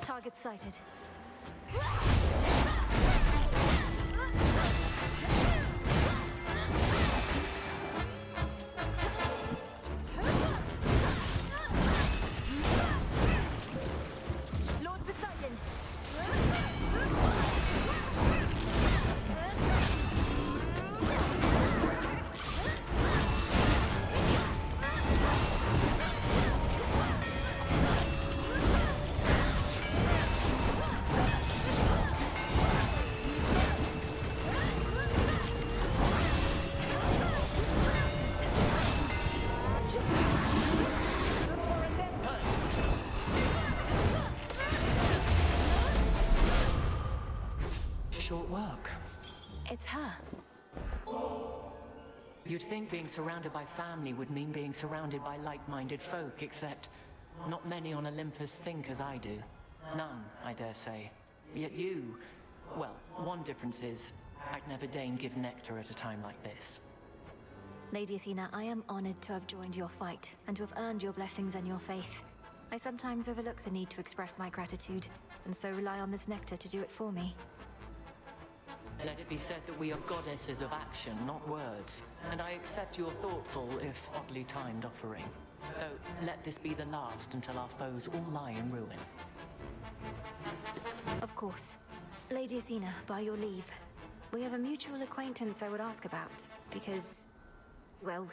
Target sighted. Lord Poseidon. Short work. It's her. You'd think being surrounded by family would mean being surrounded by like-minded folk, except not many on Olympus think as I do. None, I dare say. Yet you, well, one difference is, I'd never deign give nectar at a time like this. Lady Athena, I am honored to have joined your fight, and to have earned your blessings and your faith. I sometimes overlook the need to express my gratitude, and so rely on this nectar to do it for me. Let it be said that we are goddesses of action, not words, and I accept your thoughtful, if oddly timed, offering. Though, let this be the last until our foes all lie in ruin. Of course. Lady Athena, by your leave, we have a mutual acquaintance I would ask about, because, well,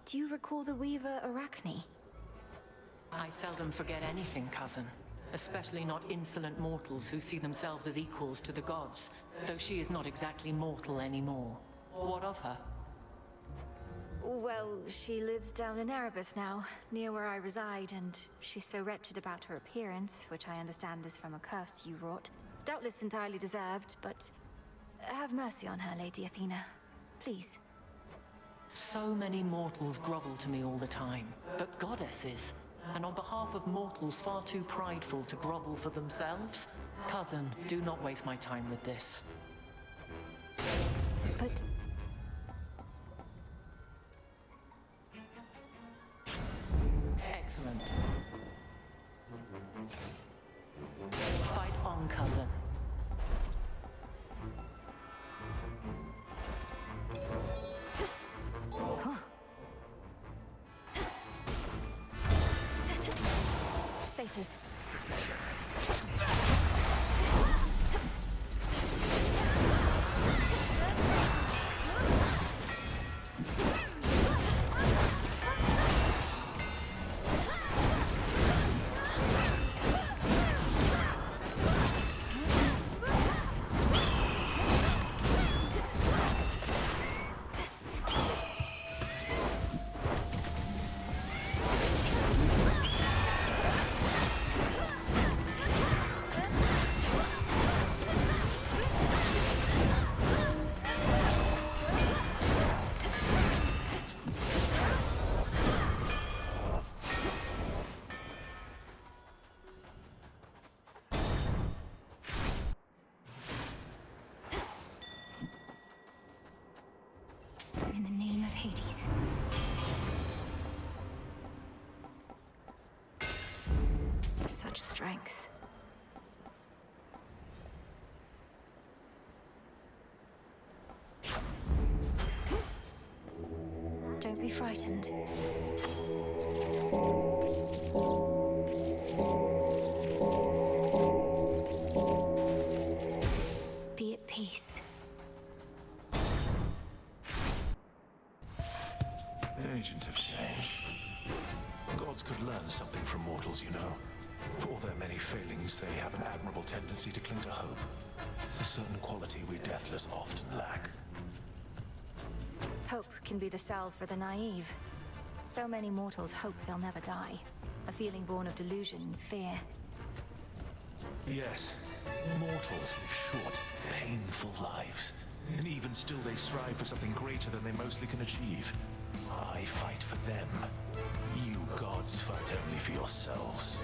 do you recall the Weaver Arachne? I seldom forget anything, cousin. Especially not insolent mortals who see themselves as equals to the gods, though she is not exactly mortal anymore. What of her? Well, she lives down in Erebus now, near where I reside, and she's so wretched about her appearance, which I understand is from a curse you wrought, Doubtless entirely deserved, but have mercy on her, Lady Athena. Please. So many mortals grovel to me all the time, but goddesses, and on behalf of mortals far too prideful to grovel for themselves? Cousin, do not waste my time with this. But... Excellent. Fight on, cousin. Satyrs. In the name of Hades. Such strength. Don't be frightened. Be at peace. Agents of change. Gods could learn something from mortals, you know. For all their many failings, they have an admirable tendency to cling to hope. A certain quality we deathless often lack. Hope can be the salve for the naive. So many mortals hope they'll never die. A feeling born of delusion and fear. Yes, mortals live short, painful lives. And even still they strive for something greater than they mostly can achieve. I fight for them. You gods fight only for yourselves.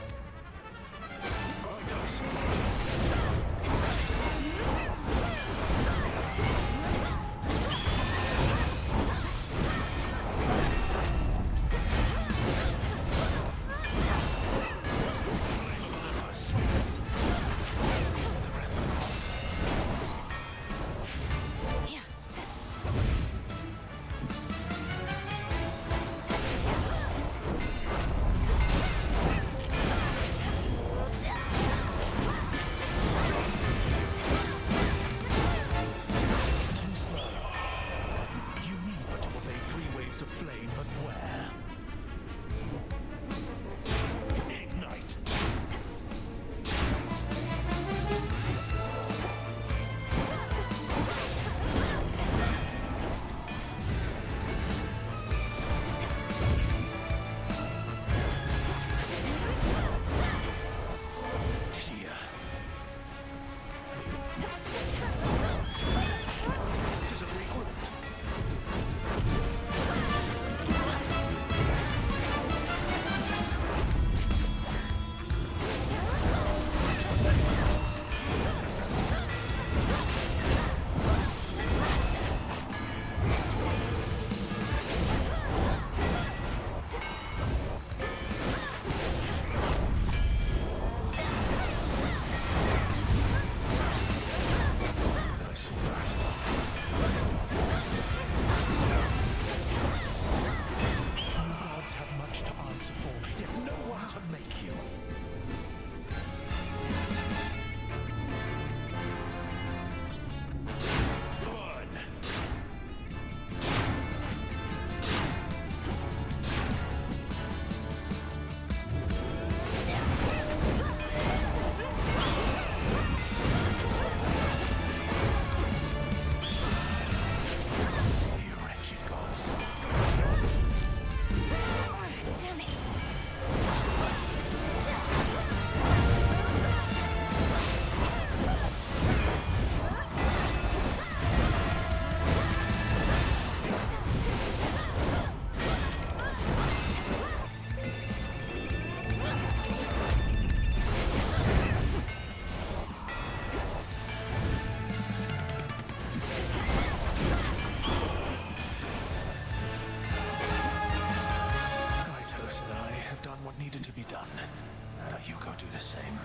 do the same.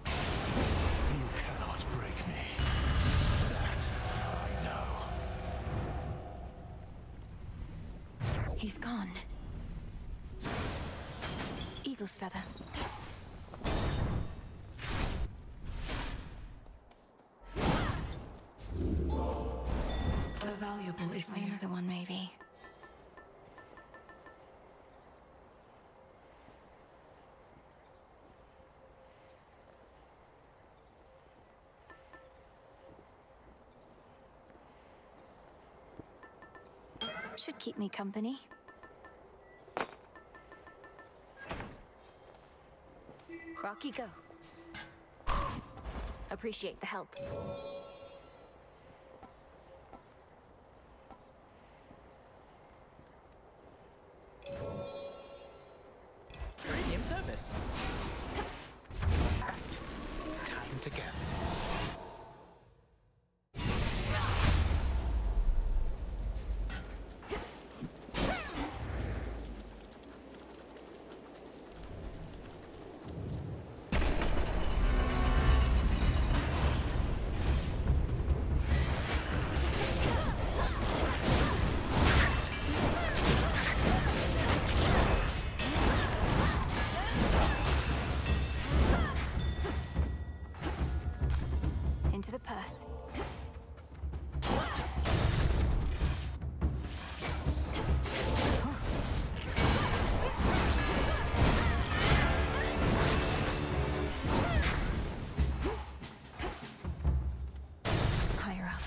You cannot break me. That I know. He's gone. Eagle's feather. A valuable is Try another one, maybe. Should keep me company. Rocky, go. Appreciate the help. Premium service. Time to go. Into the purse. Higher up.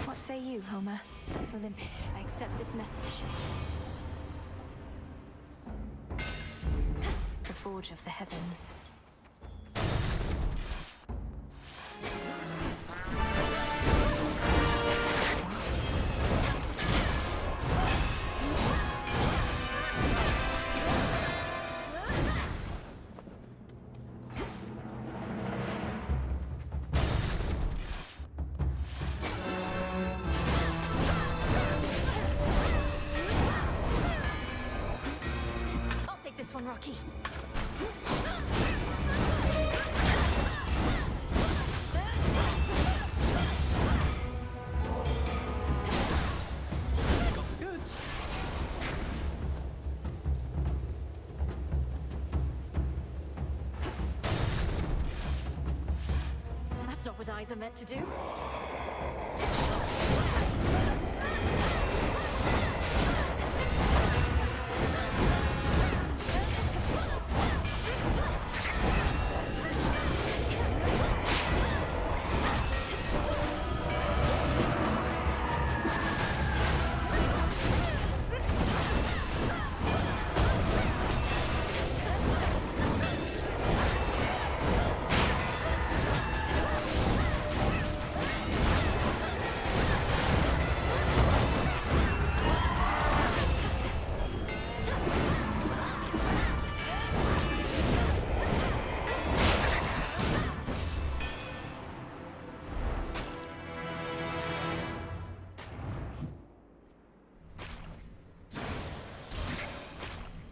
What say you, Homer? Olympus, I accept this message. The forge of the heavens. I'll take this one, Rocky. Got the goods. That's not what eyes are meant to do.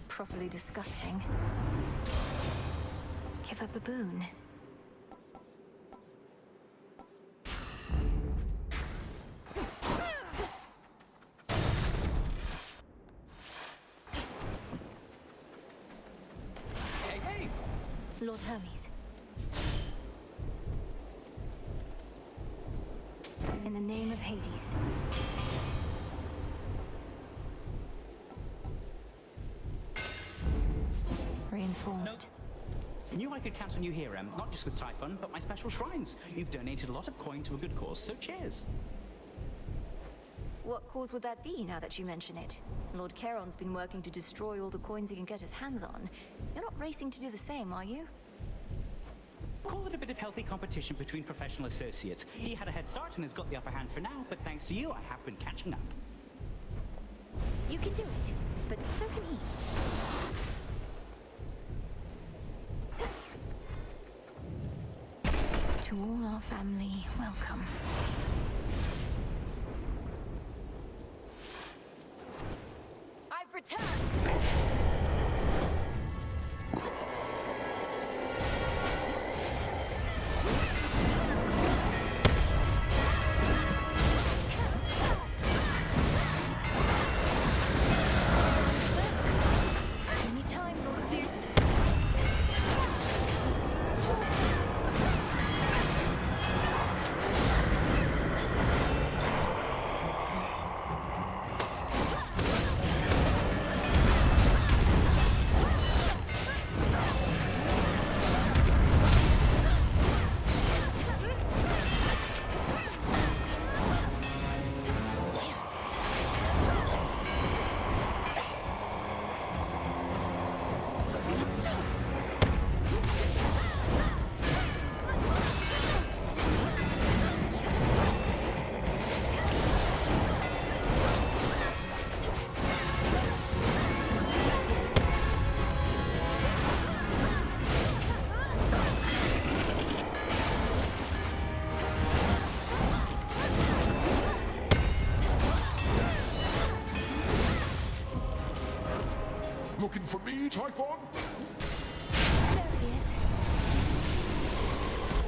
Properly disgusting. Give up a boon. Hey, hey! Lord Hermes. in the name of Hades. Reinforced. Knew I could count on you here, not just with Typhon, but my special shrines. You've donated a lot of coin to a good cause, so cheers. What cause would that be, now that you mention it? Lord Charon's been working to destroy all the coins he can get his hands on. You're not racing to do the same, are you? Call it a bit of healthy competition between professional associates. He had a head start and has got the upper hand for now, but thanks to you, I have been catching up. You can do it, but so can he. To all our family, welcome. I've returned! Looking for me, Typhon? There he is.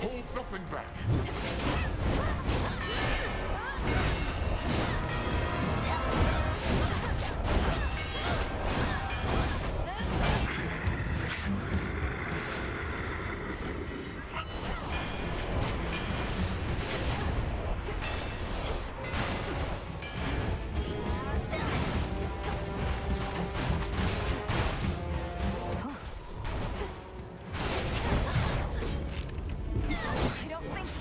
Hold nothing back. I don't think so.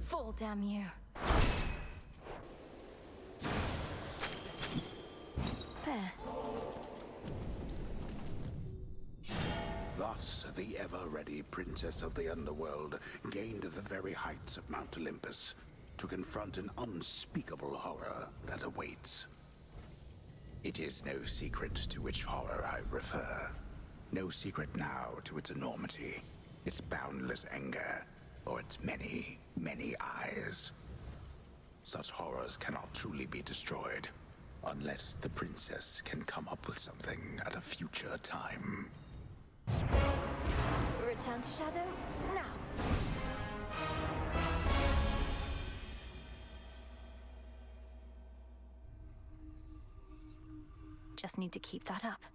Fall, damn you. There. Thus, the ever-ready princess of the underworld gained the very heights of Mount Olympus to confront an unspeakable horror that awaits. It is no secret to which horror I refer. No secret now to its enormity, its boundless anger, or its many, many eyes. Such horrors cannot truly be destroyed, unless the princess can come up with something at a future time. Return to Shadow now. Just need to keep that up.